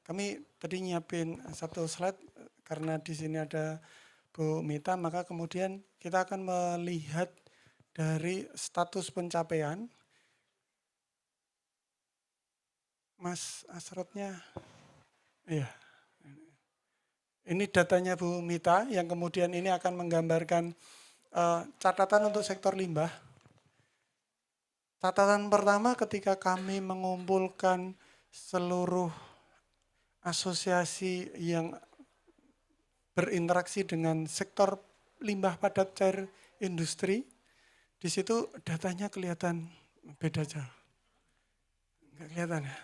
kami tadi nyiapin satu slide karena di sini ada Bu Mita, maka kemudian kita akan melihat dari status pencapaian. Mas Asrotnya, iya. Ini datanya Bu Mita yang kemudian ini akan menggambarkan catatan untuk sektor limbah. Catatan pertama ketika kami mengumpulkan seluruh asosiasi yang berinteraksi dengan sektor limbah padat cair industri, di situ datanya kelihatan beda jauh. Enggak kelihatan ya?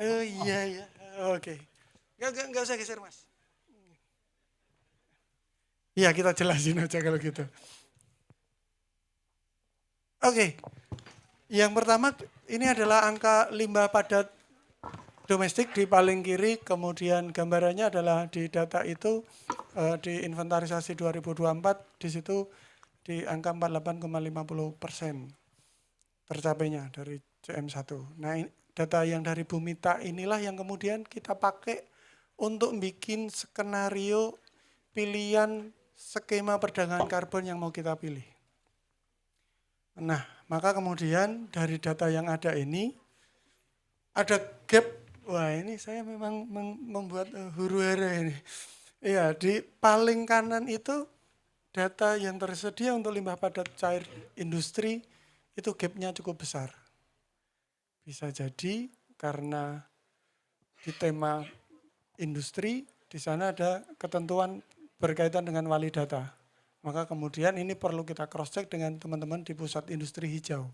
Oh iya. Oke. Enggak usah geser, Mas. Iya, kita jelasin aja kalau gitu. Oke. Yang pertama ini adalah angka limbah padat domestik di paling kiri, kemudian gambarannya adalah di data itu di inventarisasi 2024, di situ di angka 48,50% tercapainya dari CM1. Nah, data yang dari Bumita inilah yang kemudian kita pakai untuk bikin skenario pilihan skema perdagangan karbon yang mau kita pilih. Nah, maka kemudian dari data yang ada ini, ada gap. Wah, ini saya memang membuat huru-hara ini. Iya, di paling kanan itu data yang tersedia untuk limbah padat cair industri itu gapnya cukup besar. Bisa jadi karena di tema industri, di sana ada ketentuan berkaitan dengan wali data. Maka kemudian ini perlu kita cross-check dengan teman-teman di pusat industri hijau.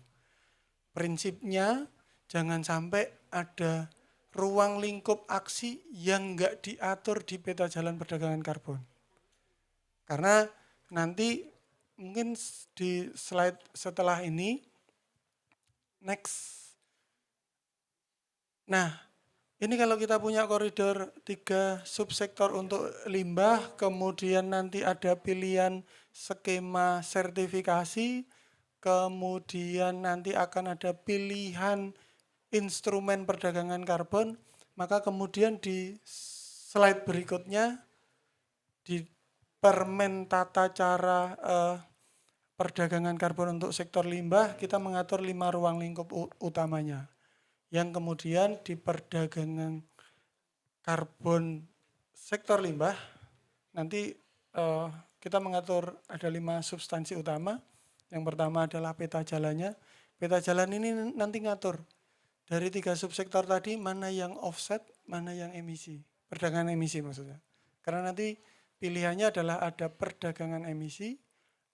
Prinsipnya jangan sampai ada ruang lingkup aksi yang enggak diatur di peta jalan perdagangan karbon. Karena nanti mungkin di slide setelah ini, next. Nah, ini kalau kita punya koridor 3 subsektor untuk limbah, kemudian nanti ada pilihan skema sertifikasi, kemudian nanti akan ada pilihan instrumen perdagangan karbon, maka kemudian di slide berikutnya, di permen tata cara perdagangan karbon untuk sektor limbah, kita mengatur 5 ruang lingkup utamanya. Yang kemudian di perdagangan karbon sektor limbah, nanti kita mengatur ada 5 substansi utama. Yang pertama adalah peta jalannya. Peta jalan ini nanti ngatur dari 3 subsektor tadi mana yang offset, mana yang emisi. Perdagangan emisi maksudnya. Karena nanti pilihannya adalah ada perdagangan emisi,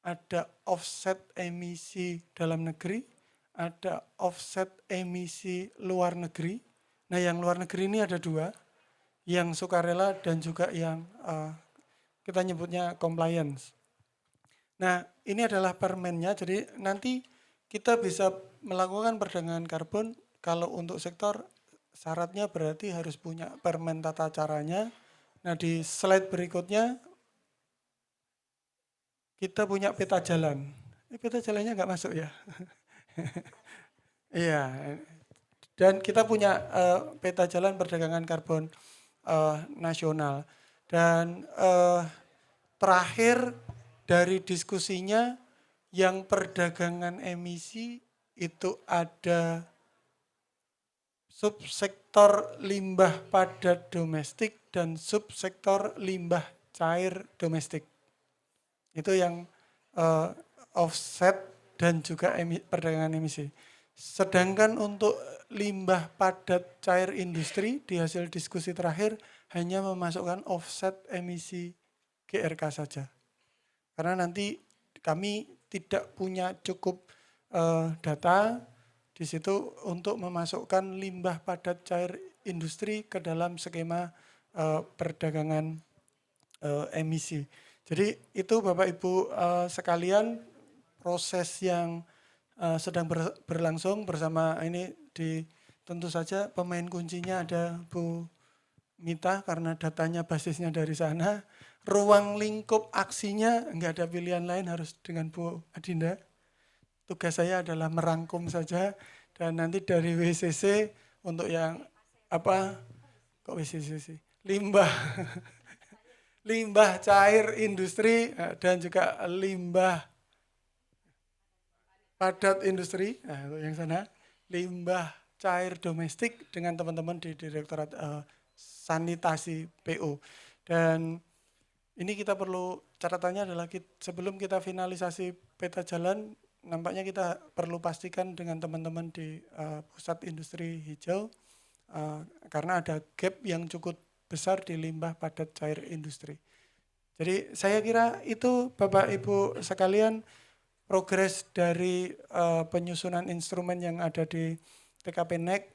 ada offset emisi dalam negeri, ada offset emisi luar negeri. Nah, yang luar negeri ini ada 2, yang sukarela dan juga yang kita nyebutnya compliance. Nah, ini adalah permennya, jadi nanti kita bisa melakukan perdagangan karbon kalau untuk sektor syaratnya berarti harus punya permen tata caranya. Nah, di slide berikutnya kita punya peta jalan. Ini peta jalannya nggak masuk ya? Iya, dan kita punya peta jalan perdagangan karbon nasional. Dan terakhir dari diskusinya yang perdagangan emisi itu ada subsektor limbah padat domestik dan subsektor limbah cair domestik. Itu yang offset dan juga perdagangan emisi. Sedangkan untuk limbah padat cair industri di hasil diskusi terakhir hanya memasukkan offset emisi GRK saja. Karena nanti kami tidak punya cukup data di situ untuk memasukkan limbah padat cair industri ke dalam skema perdagangan emisi. Jadi itu Bapak Ibu sekalian proses yang sedang berlangsung bersama ini tentu saja pemain kuncinya ada Bu Mita karena datanya basisnya dari sana. Ruang lingkup aksinya nggak ada pilihan lain harus dengan Bu Adinda. Tugas saya adalah merangkum saja dan nanti dari WCC untuk yang apa kok WCC sih? Limbah limbah cair industri dan juga limbah padat industri, nah, yang sana limbah cair domestik dengan teman-teman di Direktorat Sanitasi PO. Dan ini kita perlu catatannya adalah sebelum kita finalisasi peta jalan, nampaknya kita perlu pastikan dengan teman-teman di pusat industri hijau karena ada gap yang cukup besar di limbah padat cair industri. Jadi saya kira itu Bapak Ibu sekalian progres dari penyusunan instrumen yang ada di TKP NEC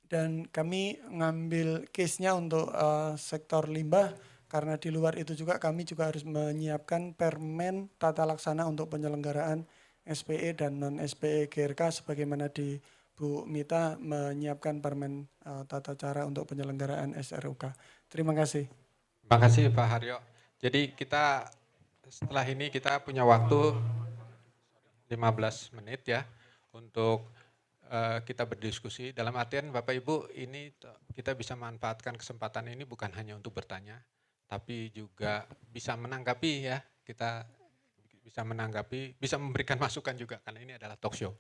dan kami ngambil case-nya untuk sektor limbah karena di luar itu juga kami juga harus menyiapkan permen tata laksana untuk penyelenggaraan SPE dan non SPE GRK sebagaimana di Bu Mita menyiapkan permen tata cara untuk penyelenggaraan SRUK. Terima kasih. Terima kasih Pak Haryo. Jadi kita setelah ini kita punya waktu 15 menit ya untuk kita berdiskusi. Dalam artian Bapak Ibu ini kita bisa manfaatkan kesempatan ini bukan hanya untuk bertanya, tapi juga bisa menanggapi ya. Kita bisa menanggapi, bisa memberikan masukan juga karena ini adalah talk show.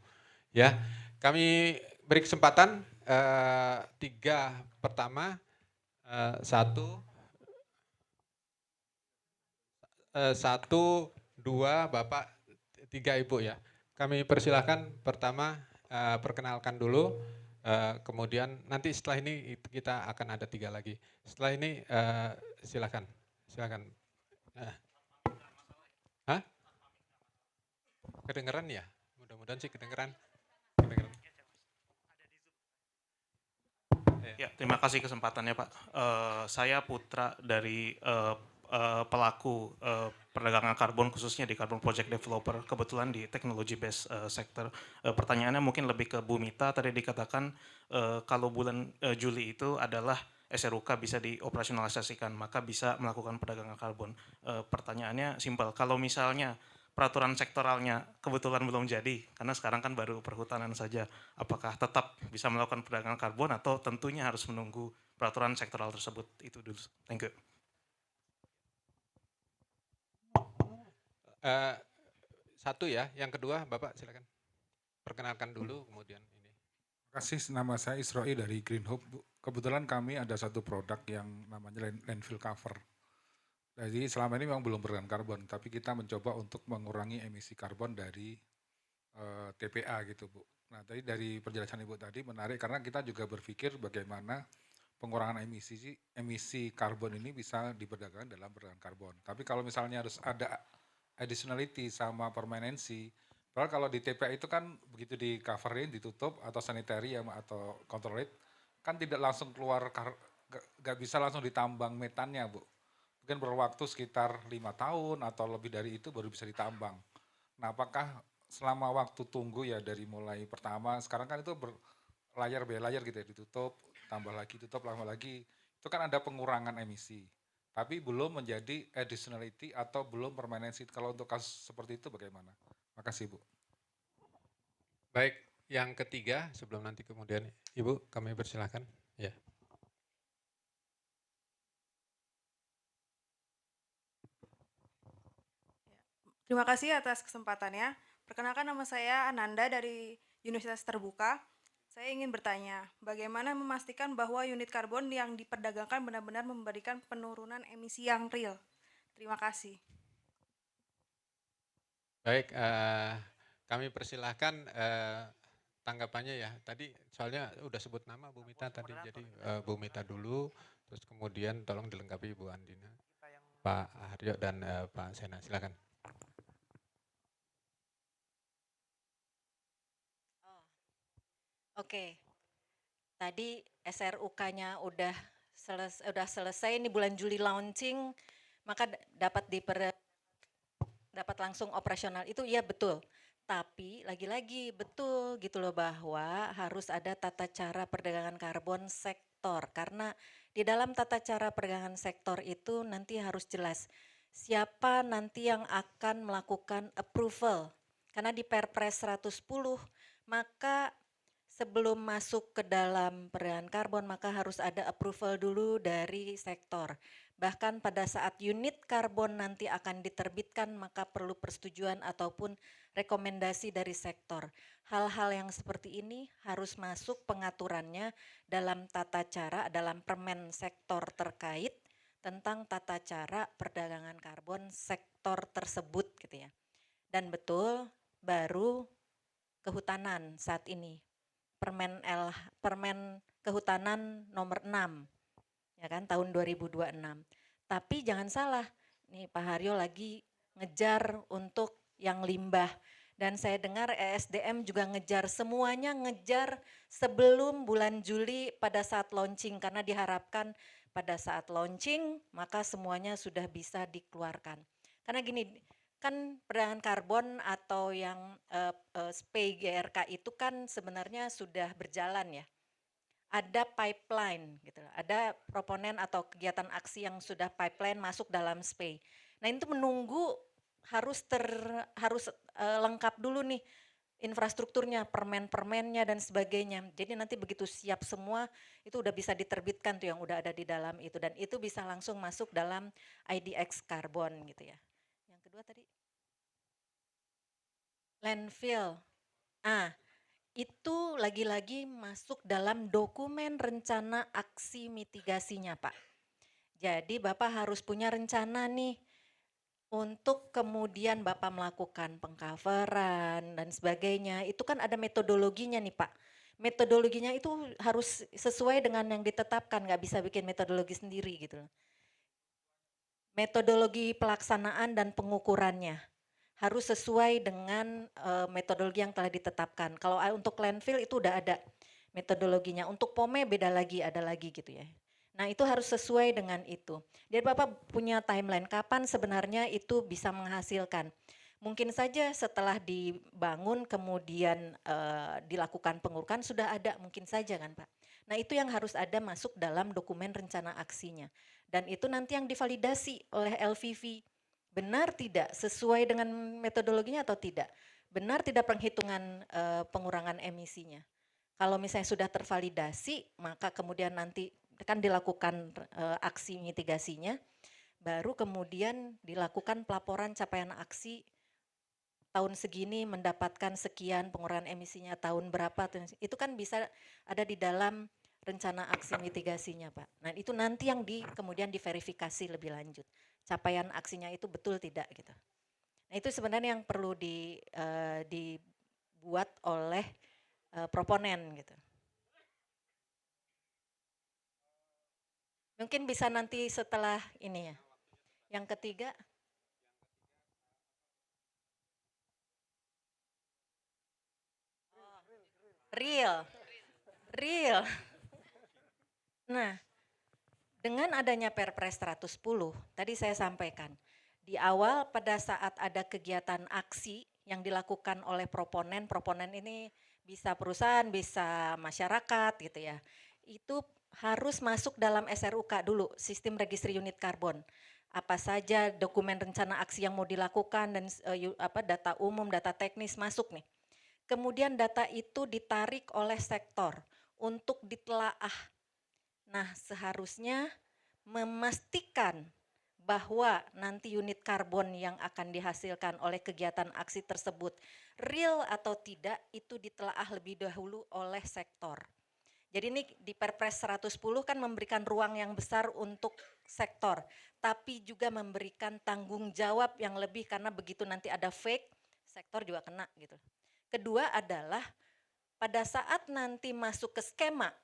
Ya, kami beri kesempatan 3 pertama, 1, 2 Bapak, 3 Ibu ya. Kami persilahkan pertama perkenalkan dulu, kemudian nanti setelah ini kita akan ada 3 lagi. Setelah ini silakan. Hah? Kedengeran ya? Mudah-mudahan sih kedengeran. Ya, terima kasih kesempatannya Pak. Saya Putra dari pelaku perdagangan karbon khususnya di Carbon Project Developer, kebetulan di technology based sector. Pertanyaannya mungkin lebih ke Bu Mita, tadi dikatakan kalau bulan Juli itu adalah SRUK bisa dioperasionalisasikan, maka bisa melakukan perdagangan karbon. Pertanyaannya simpel, kalau misalnya peraturan sektoralnya kebetulan belum jadi, karena sekarang kan baru perhutanan saja, apakah tetap bisa melakukan perdagangan karbon atau tentunya harus menunggu peraturan sektoral tersebut? Itu dulu. Thank you. Satu ya, yang kedua Bapak silakan. Perkenalkan dulu kemudian ini. Terima kasih, nama saya Isroi dari Green Hope. Kebetulan kami ada satu produk yang namanya landfill cover. Jadi selama ini memang belum berbahan karbon, tapi kita mencoba untuk mengurangi emisi karbon dari TPA gitu Bu. Nah tadi dari penjelasan Ibu tadi menarik karena kita juga berpikir bagaimana pengurangan emisi karbon ini bisa diperdagangkan dalam perdagangan karbon. Tapi kalau misalnya harus ada additionality sama permanency, padahal kalau di TPA itu kan begitu di coverin, ditutup atau sanitary atau control rate, kan tidak langsung keluar, gak bisa langsung ditambang metannya Bu. Mungkin berwaktu sekitar 5 tahun atau lebih dari itu baru bisa ditambang. Nah apakah selama waktu tunggu ya dari mulai pertama, sekarang kan itu berlayar belayar gitu ya, ditutup, tambah lagi, tutup lama lagi, itu kan ada pengurangan emisi. Tapi belum menjadi additionality atau belum permanency. Kalau untuk kasus seperti itu bagaimana? Makasih Bu. Baik, yang ketiga sebelum nanti kemudian Ibu kami persilahkan. Ya. Terima kasih atas kesempatannya. Perkenalkan nama saya Ananda dari Universitas Terbuka. Saya ingin bertanya, bagaimana memastikan bahwa unit karbon yang diperdagangkan benar-benar memberikan penurunan emisi yang real? Terima kasih. Baik, kami persilahkan tanggapannya ya. Tadi soalnya udah sebut nama Bu Mita tadi, jadi Bu Mita dulu, terus kemudian tolong dilengkapi Bu Andina, Pak Haryo dan Pak Sena, silakan. Oke, tadi SRUK-nya udah selesai, ini bulan Juli launching, maka dapat langsung operasional, itu iya betul. Tapi lagi-lagi betul gitu loh bahwa harus ada tata cara perdagangan karbon sektor. Karena di dalam tata cara perdagangan sektor itu nanti harus jelas siapa nanti yang akan melakukan approval. Karena di Perpres 110 maka sebelum masuk ke dalam perdagangan karbon maka harus ada approval dulu dari sektor. Bahkan pada saat unit karbon nanti akan diterbitkan maka perlu persetujuan ataupun rekomendasi dari sektor. Hal-hal yang seperti ini harus masuk pengaturannya dalam tata cara, dalam permen sektor terkait tentang tata cara perdagangan karbon sektor tersebut gitu ya. Dan betul baru kehutanan saat ini. Permen Kehutanan nomor 6 ya kan tahun 2026. Tapi jangan salah, nih Pak Haryo lagi ngejar untuk yang limbah dan saya dengar ESDM juga ngejar, semuanya ngejar sebelum bulan Juli pada saat launching karena diharapkan pada saat launching maka semuanya sudah bisa dikeluarkan. Karena gini, kan perdagangan karbon atau yang SPEI GRK itu kan sebenarnya sudah berjalan ya. Ada pipeline gitu, ada proponen atau kegiatan aksi yang sudah pipeline masuk dalam SPEI. Nah itu menunggu harus lengkap dulu nih infrastrukturnya, permen-permennya dan sebagainya. Jadi nanti begitu siap semua itu udah bisa diterbitkan tuh yang udah ada di dalam itu dan itu bisa langsung masuk dalam IDX karbon gitu ya. Yang kedua tadi landfill. Itu lagi-lagi masuk dalam dokumen rencana aksi mitigasinya, Pak. Jadi Bapak harus punya rencana nih untuk kemudian Bapak melakukan pengcoveran dan sebagainya. Itu kan ada metodologinya nih, Pak. Metodologinya itu harus sesuai dengan yang ditetapkan, nggak bisa bikin metodologi sendiri gitu. Metodologi pelaksanaan dan pengukurannya harus sesuai dengan metodologi yang telah ditetapkan. Kalau untuk landfill itu udah ada metodologinya, untuk POME beda lagi, ada lagi gitu ya. Nah itu harus sesuai dengan itu. Jadi Bapak punya timeline kapan sebenarnya itu bisa menghasilkan. Mungkin saja setelah dibangun kemudian dilakukan pengurukan sudah ada, mungkin saja kan Pak. Nah itu yang harus ada masuk dalam dokumen rencana aksinya. Dan itu nanti yang divalidasi oleh LVV. Benar tidak sesuai dengan metodologinya atau tidak? Benar tidak perhitungan pengurangan emisinya? Kalau misalnya sudah tervalidasi, maka kemudian nanti kan dilakukan aksi mitigasinya, baru kemudian dilakukan pelaporan capaian aksi tahun segini mendapatkan sekian pengurangan emisinya tahun berapa, itu kan bisa ada di dalam rencana aksi mitigasinya Pak. Nah itu nanti yang kemudian diverifikasi lebih lanjut. Capaian aksinya itu betul tidak gitu. Nah itu sebenarnya yang perlu dibuat oleh proponen gitu. Mungkin bisa nanti setelah ini ya. Yang ketiga. Real. Nah, dengan adanya Perpres 110, tadi saya sampaikan, di awal pada saat ada kegiatan aksi yang dilakukan oleh proponen ini bisa perusahaan, bisa masyarakat gitu ya, itu harus masuk dalam SRUK dulu, sistem registry unit karbon. Apa saja dokumen rencana aksi yang mau dilakukan dan data umum, data teknis masuk nih. Kemudian data itu ditarik oleh sektor untuk ditelaah. Nah, seharusnya memastikan bahwa nanti unit karbon yang akan dihasilkan oleh kegiatan aksi tersebut real atau tidak itu ditelaah lebih dahulu oleh sektor. Jadi ini di Perpres 110 kan memberikan ruang yang besar untuk sektor, tapi juga memberikan tanggung jawab yang lebih karena begitu nanti ada fake, sektor juga kena gitu. Kedua adalah pada saat nanti masuk ke skema,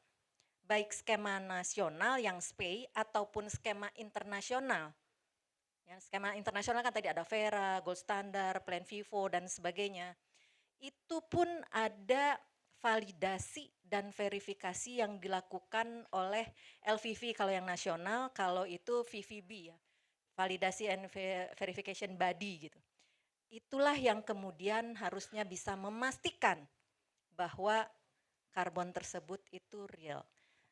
baik skema nasional yang SPEI ataupun skema internasional. Ya, skema internasional kan tadi ada Vera, Gold Standard, Plan Vivo dan sebagainya. Itu pun ada validasi dan verifikasi yang dilakukan oleh LVV kalau yang nasional, kalau itu VVB ya. Validasi and Verification Body gitu. itulah yang kemudian harusnya bisa memastikan bahwa karbon tersebut itu real.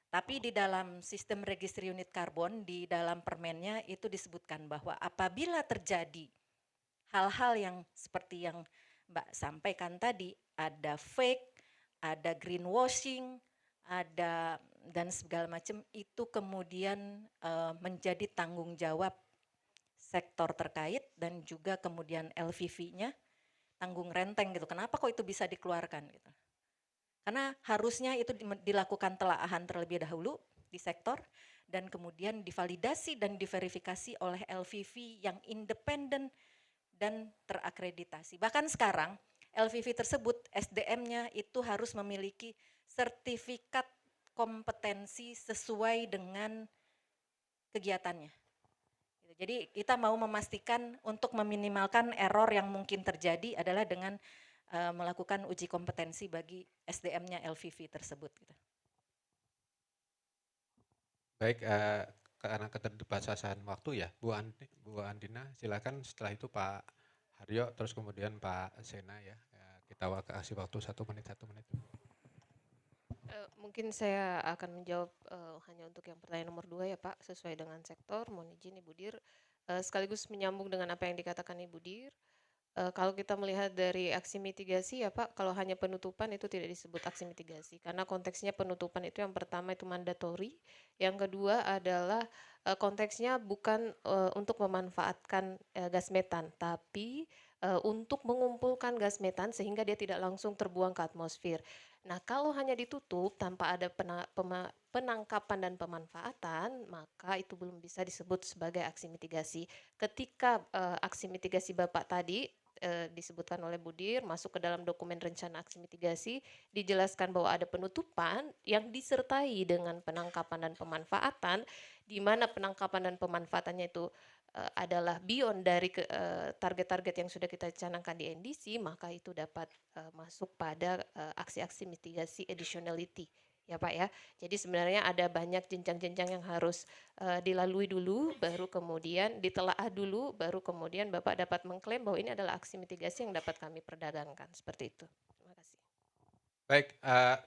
Tapi di dalam sistem register unit karbon, di dalam permennya itu disebutkan bahwa apabila terjadi hal-hal yang seperti yang Mbak sampaikan tadi, ada fake, ada greenwashing, ada dan segala macam, itu kemudian menjadi tanggung jawab sektor terkait dan juga kemudian LVV-nya tanggung renteng gitu. Kenapa kok itu bisa dikeluarkan gitu? Karena harusnya itu dilakukan telaahan terlebih dahulu di sektor dan kemudian divalidasi dan diverifikasi oleh LVV yang independen dan terakreditasi. Bahkan sekarang LVV tersebut SDM-nya itu harus memiliki sertifikat kompetensi sesuai dengan kegiatannya. Jadi kita mau memastikan untuk meminimalkan error yang mungkin terjadi adalah dengan melakukan uji kompetensi bagi SDM-nya LVV tersebut. Gitu. Baik, karena keterbatasan waktu ya, Bu Andina, silakan. Setelah itu Pak Haryo, terus kemudian Pak Sena ya. Kita kasih waktu 1 menit, 1 menit. Mungkin saya akan menjawab hanya untuk yang pertanyaan nomor 2 ya Pak, sesuai dengan sektor. Mohon izin Ibu Dir. Sekaligus menyambung dengan apa yang dikatakan Ibu Dir. Kalau kita melihat dari aksi mitigasi ya Pak, kalau hanya penutupan itu tidak disebut aksi mitigasi. Karena konteksnya penutupan itu yang pertama itu mandatori. Yang kedua adalah konteksnya bukan untuk memanfaatkan gas metan, tapi untuk mengumpulkan gas metan sehingga dia tidak langsung terbuang ke atmosfer. Nah, kalau hanya ditutup tanpa ada penangkapan dan pemanfaatan, maka itu belum bisa disebut sebagai aksi mitigasi. Ketika aksi mitigasi Bapak tadi disebutkan oleh Budir masuk ke dalam dokumen rencana aksi mitigasi, dijelaskan bahwa ada penutupan yang disertai dengan penangkapan dan pemanfaatan, di mana penangkapan dan pemanfaatannya itu adalah beyond dari target-target yang sudah kita canangkan di NDC, maka itu dapat masuk pada aksi-aksi mitigasi additionality ya Pak ya. Jadi sebenarnya ada banyak jenjang-jenjang yang harus dilalui dulu, baru kemudian ditelaah dulu, baru kemudian Bapak dapat mengklaim bahwa ini adalah aksi mitigasi yang dapat kami perdagangkan, seperti itu. Terima kasih. Baik,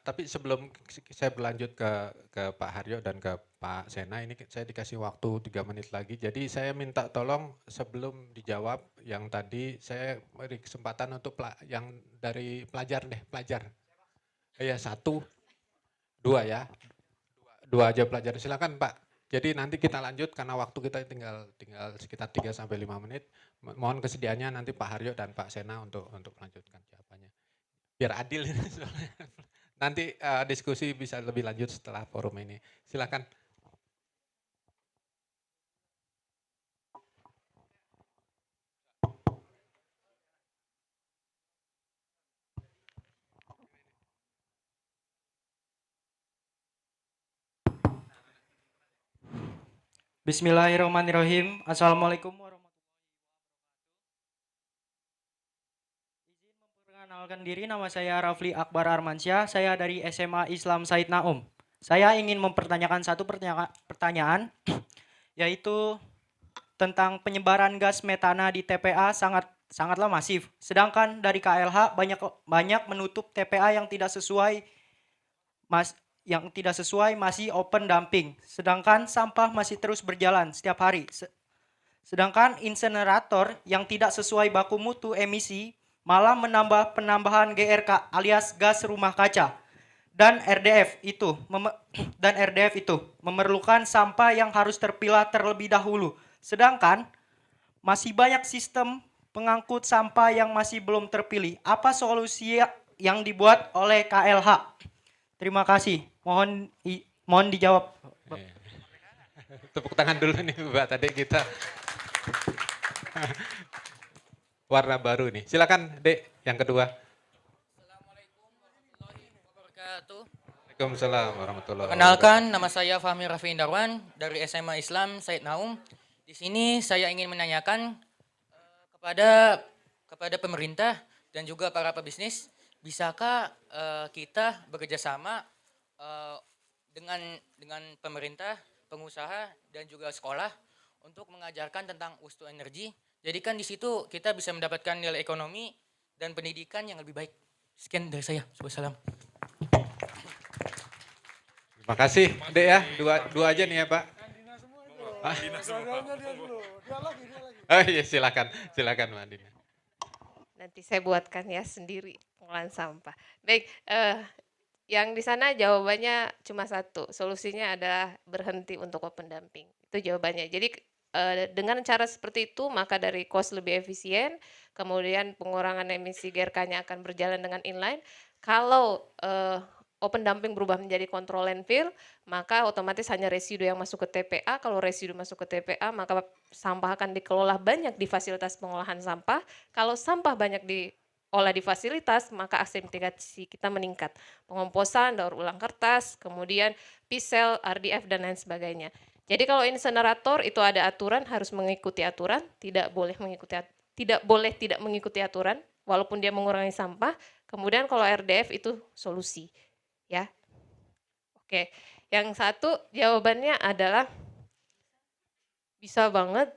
tapi sebelum saya berlanjut ke Pak Haryo dan ke Pak Sena, ini saya dikasih waktu 3 menit lagi. Jadi saya minta tolong sebelum dijawab yang tadi, saya beri kesempatan untuk yang dari pelajar deh, pelajar. Ya 1, 2 ya, 2 aja pelajar. Silakan Pak. Jadi nanti kita lanjut karena waktu kita tinggal sekitar 3 sampai 5 menit. Mohon kesediaannya nanti Pak Haryo dan Pak Sena untuk melanjutkan jawabannya. Biar adil ini soalnya. Nanti diskusi bisa lebih lanjut setelah forum ini. Silakan. Bismillahirrahmanirrahim. Assalamualaikum warahmatullahi wabarakatuh. Izin memperkenalkan diri, nama saya Rafli Akbar Armansyah. Saya dari SMA Islam Said Naum. Saya ingin mempertanyakan satu pertanyaan, yaitu tentang penyebaran gas metana di TPA sangatlah masif. Sedangkan dari KLH banyak menutup TPA yang tidak sesuai masih open dumping. Sedangkan sampah masih terus berjalan setiap hari. Sedangkan insenerator yang tidak sesuai baku mutu emisi malah menambah penambahan GRK alias gas rumah kaca. Dan RDF itu memerlukan sampah yang harus terpilah terlebih dahulu. Sedangkan masih banyak sistem pengangkut sampah yang masih belum terpilih. Apa solusi yang dibuat oleh KLH? Terima kasih. Mohon dijawab. Tepuk tangan dulu nih Mbak, tadi kita warna baru nih. Silakan Dek, yang kedua. Assalamualaikum warahmatullahi wabarakatuh. Waalaikumsalam warahmatullahi wabarakatuh. Perkenalkan, nama saya Fahmi Rafi Indarwan dari SMA Islam Said Naum. Di sini saya ingin menanyakan kepada pemerintah dan juga para pebisnis, bisakah kita bekerja sama dengan pemerintah, pengusaha dan juga sekolah untuk mengajarkan tentang waste to energy. Jadi kan di situ kita bisa mendapatkan nilai ekonomi dan pendidikan yang lebih baik. Sekian dari saya. Wassalam. Terima kasih, Dek ya. Dua aja nih ya, Pak. Oh iya, silakan Mbak Dina. Nanti saya buatkan ya sendiri pengolahan sampah. Baik, yang di sana jawabannya cuma satu, solusinya adalah berhenti untuk open dumping. Itu jawabannya. Jadi dengan cara seperti itu maka dari cost lebih efisien, kemudian pengurangan emisi GRK-nya akan berjalan dengan inline. Kalau open dumping berubah menjadi kontrol landfill, maka otomatis hanya residu yang masuk ke TPA. Kalau residu masuk ke TPA, maka sampah akan dikelola banyak di fasilitas pengolahan sampah. Kalau sampah banyak diolah di fasilitas, maka aksemtigasi kita meningkat. Pengomposan, daur ulang kertas, kemudian pisel, RDF, dan lain sebagainya. Jadi kalau insenerator itu ada aturan, harus mengikuti aturan, tidak boleh tidak mengikuti aturan, walaupun dia mengurangi sampah. Kemudian kalau RDF itu solusi. Ya, oke. Yang satu jawabannya adalah bisa banget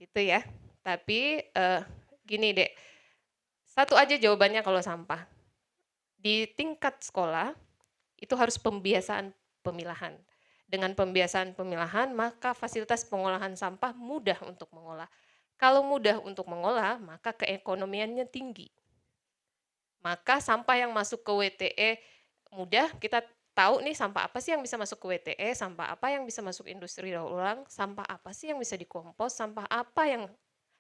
gitu ya. Tapi gini dek, satu aja jawabannya kalau sampah. Di tingkat sekolah itu harus pembiasaan pemilahan. Dengan pembiasaan pemilahan maka fasilitas pengolahan sampah mudah untuk mengolah. Kalau mudah untuk mengolah maka keekonomiannya tinggi. Maka sampah yang masuk ke WTE mudah, kita tahu nih sampah apa sih yang bisa masuk ke WTE, sampah apa yang bisa masuk industri daur ulang, sampah apa sih yang bisa dikompos, sampah apa yang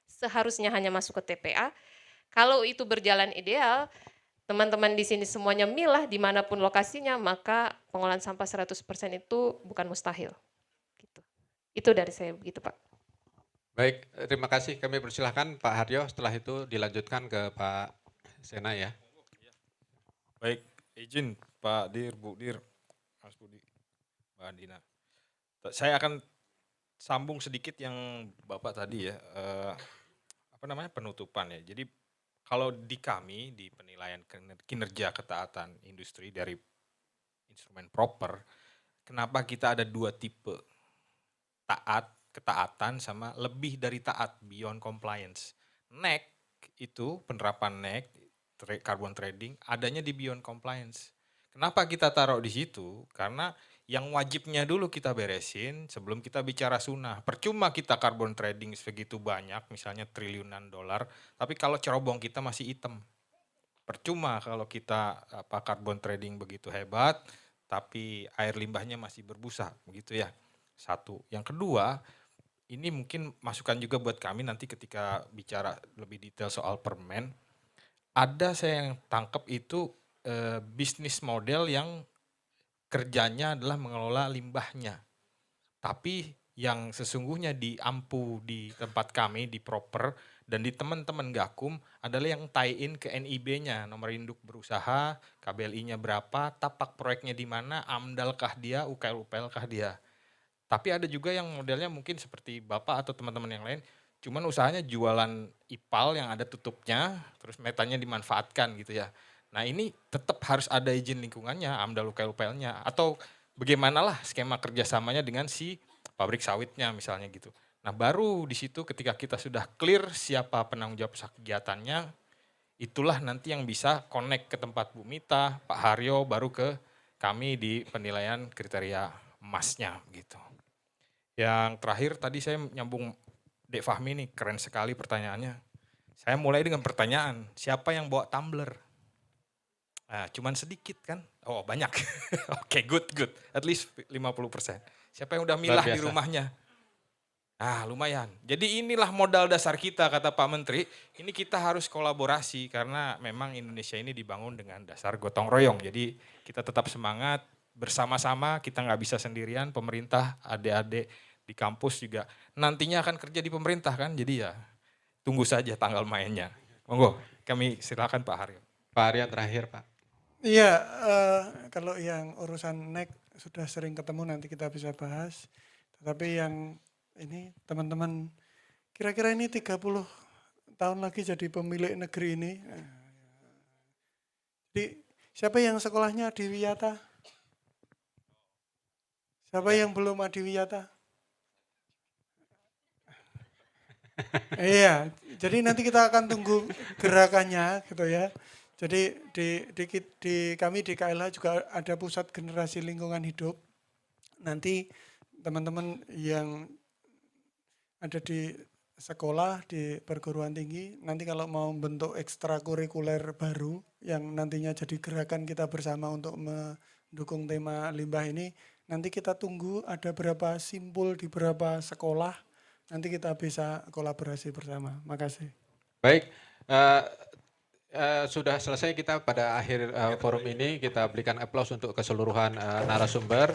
seharusnya hanya masuk ke TPA. Kalau itu berjalan ideal, teman-teman di sini semuanya milah dimanapun lokasinya, maka pengolahan sampah 100% itu bukan mustahil. Gitu. Itu dari saya begitu Pak. Baik, terima kasih. Kami persilahkan Pak Haryo, setelah itu dilanjutkan ke Pak Sena ya. Baik, izin Pak Dir, Bu Dir, Mas Budi, Mbak Andina. Saya akan sambung sedikit yang Bapak tadi ya, penutupan ya. Jadi kalau di kami, di penilaian kinerja ketaatan industri dari instrumen proper, kenapa kita ada dua tipe, taat, ketaatan sama lebih dari taat, beyond compliance. NEC itu, penerapan NEC, carbon trading, adanya di beyond compliance. Kenapa kita taruh di situ? Karena yang wajibnya dulu kita beresin sebelum kita bicara sunnah. Percuma kita carbon trading segitu banyak, misalnya triliunan dolar, tapi kalau cerobong kita masih hitam. Percuma kalau kita carbon trading begitu hebat, tapi air limbahnya masih berbusa, begitu ya. Satu. Yang kedua, ini mungkin masukan juga buat kami nanti ketika bicara lebih detail soal permen. Ada saya yang tangkap itu bisnis model yang kerjanya adalah mengelola limbahnya. Tapi yang sesungguhnya di AMPU di tempat kami, di proper, dan di teman-teman Gakum adalah yang tie-in ke NIB-nya, nomor induk berusaha, KBLI-nya berapa, tapak proyeknya di mana, AMDAL-kah dia, UKL-UPL-kah dia. Tapi ada juga yang modelnya mungkin seperti Bapak atau teman-teman yang lain, cuman usahanya jualan IPAL yang ada tutupnya, terus metanya dimanfaatkan gitu ya. Nah ini tetap harus ada izin lingkungannya, AMDAL UKL-UPL-nya, atau bagaimanalah skema kerjasamanya dengan si pabrik sawitnya misalnya gitu. Nah baru di situ ketika kita sudah clear siapa penanggung jawab kegiatannya, itulah nanti yang bisa connect ke tempat Bu Mita, Pak Haryo, baru ke kami di penilaian kriteria emasnya gitu. Yang terakhir tadi saya nyambung Dek Fahmi nih, keren sekali pertanyaannya. Saya mulai dengan pertanyaan, siapa yang bawa tumbler? Nah, cuman sedikit kan? Oh banyak. Oke, good. At least 50%. Siapa yang udah milah di rumahnya? Nah lumayan. Jadi inilah modal dasar kita kata Pak Menteri. Ini kita harus kolaborasi karena memang Indonesia ini dibangun dengan dasar gotong royong. Jadi kita tetap semangat bersama-sama, kita nggak bisa sendirian. Pemerintah, adik-adik di kampus juga nantinya akan kerja di pemerintah kan. Jadi ya tunggu saja tanggal mainnya. Monggo, kami silakan Pak Haryo. Pak Haryo terakhir Pak. Iya, kalau yang urusan NEC sudah sering ketemu nanti kita bisa bahas. Tetapi yang ini teman-teman kira-kira ini 30 tahun lagi jadi pemilik negeri ini. Jadi siapa yang sekolahnya Adiwiyata? Siapa yang belum Adiwiyata? Iya, jadi nanti kita akan tunggu gerakannya gitu ya. Jadi di kami di KLH juga ada pusat generasi lingkungan hidup. Nanti teman-teman yang ada di sekolah, di perguruan tinggi, nanti kalau mau bentuk ekstrakurikuler baru yang nantinya jadi gerakan kita bersama untuk mendukung tema limbah ini, nanti kita tunggu ada berapa simpul di berapa sekolah, nanti kita bisa kolaborasi bersama. Makasih. Baik, sudah selesai kita pada akhir forum ini, kita berikan aplaus untuk keseluruhan narasumber.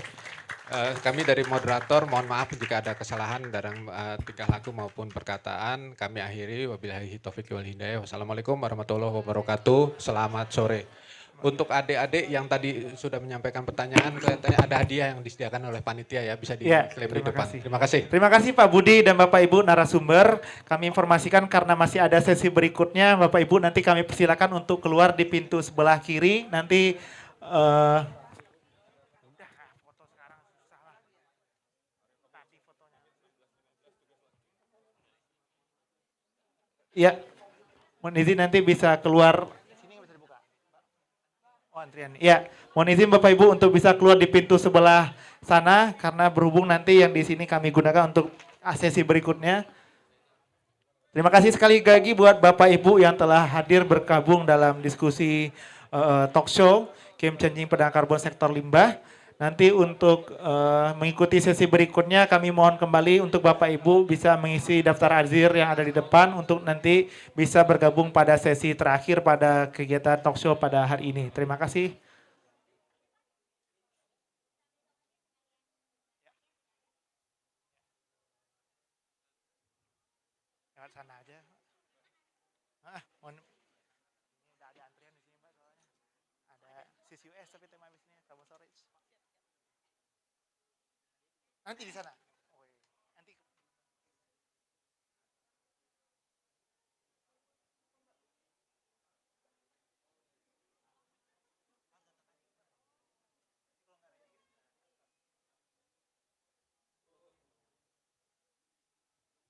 Kami dari moderator mohon maaf jika ada kesalahan dalam tingkah laku maupun perkataan. Kami akhiri, wabillahi taufiq wal hidayah. Wassalamualaikum warahmatullahi wabarakatuh. Selamat sore. Untuk adik-adik yang tadi sudah menyampaikan pertanyaan, kelihatannya ada hadiah yang disediakan oleh panitia ya, bisa diklaim di depan. Terima kasih. Terima kasih Pak Budi dan Bapak Ibu narasumber. Kami informasikan karena masih ada sesi berikutnya, Bapak Ibu nanti kami persilakan untuk keluar di pintu sebelah kiri. Nanti ya, mohon izin nanti bisa keluar. Oh, antrian. Ya, mohon izin Bapak Ibu untuk bisa keluar di pintu sebelah sana karena berhubung nanti yang di sini kami gunakan untuk sesi berikutnya. Terima kasih sekali lagi buat Bapak Ibu yang telah hadir bergabung dalam diskusi talk show Game Changing Pendagang Karbon Sektor Limbah. Nanti untuk mengikuti sesi berikutnya kami mohon kembali untuk Bapak Ibu bisa mengisi daftar azir yang ada di depan untuk nanti bisa bergabung pada sesi terakhir pada kegiatan talk show pada hari ini. Terima kasih. Lewat sana aja. Ada antrian di sini Mbak soalnya. Ada CCUS tapi tema bisnisnya carbon storage. Nanti di sana.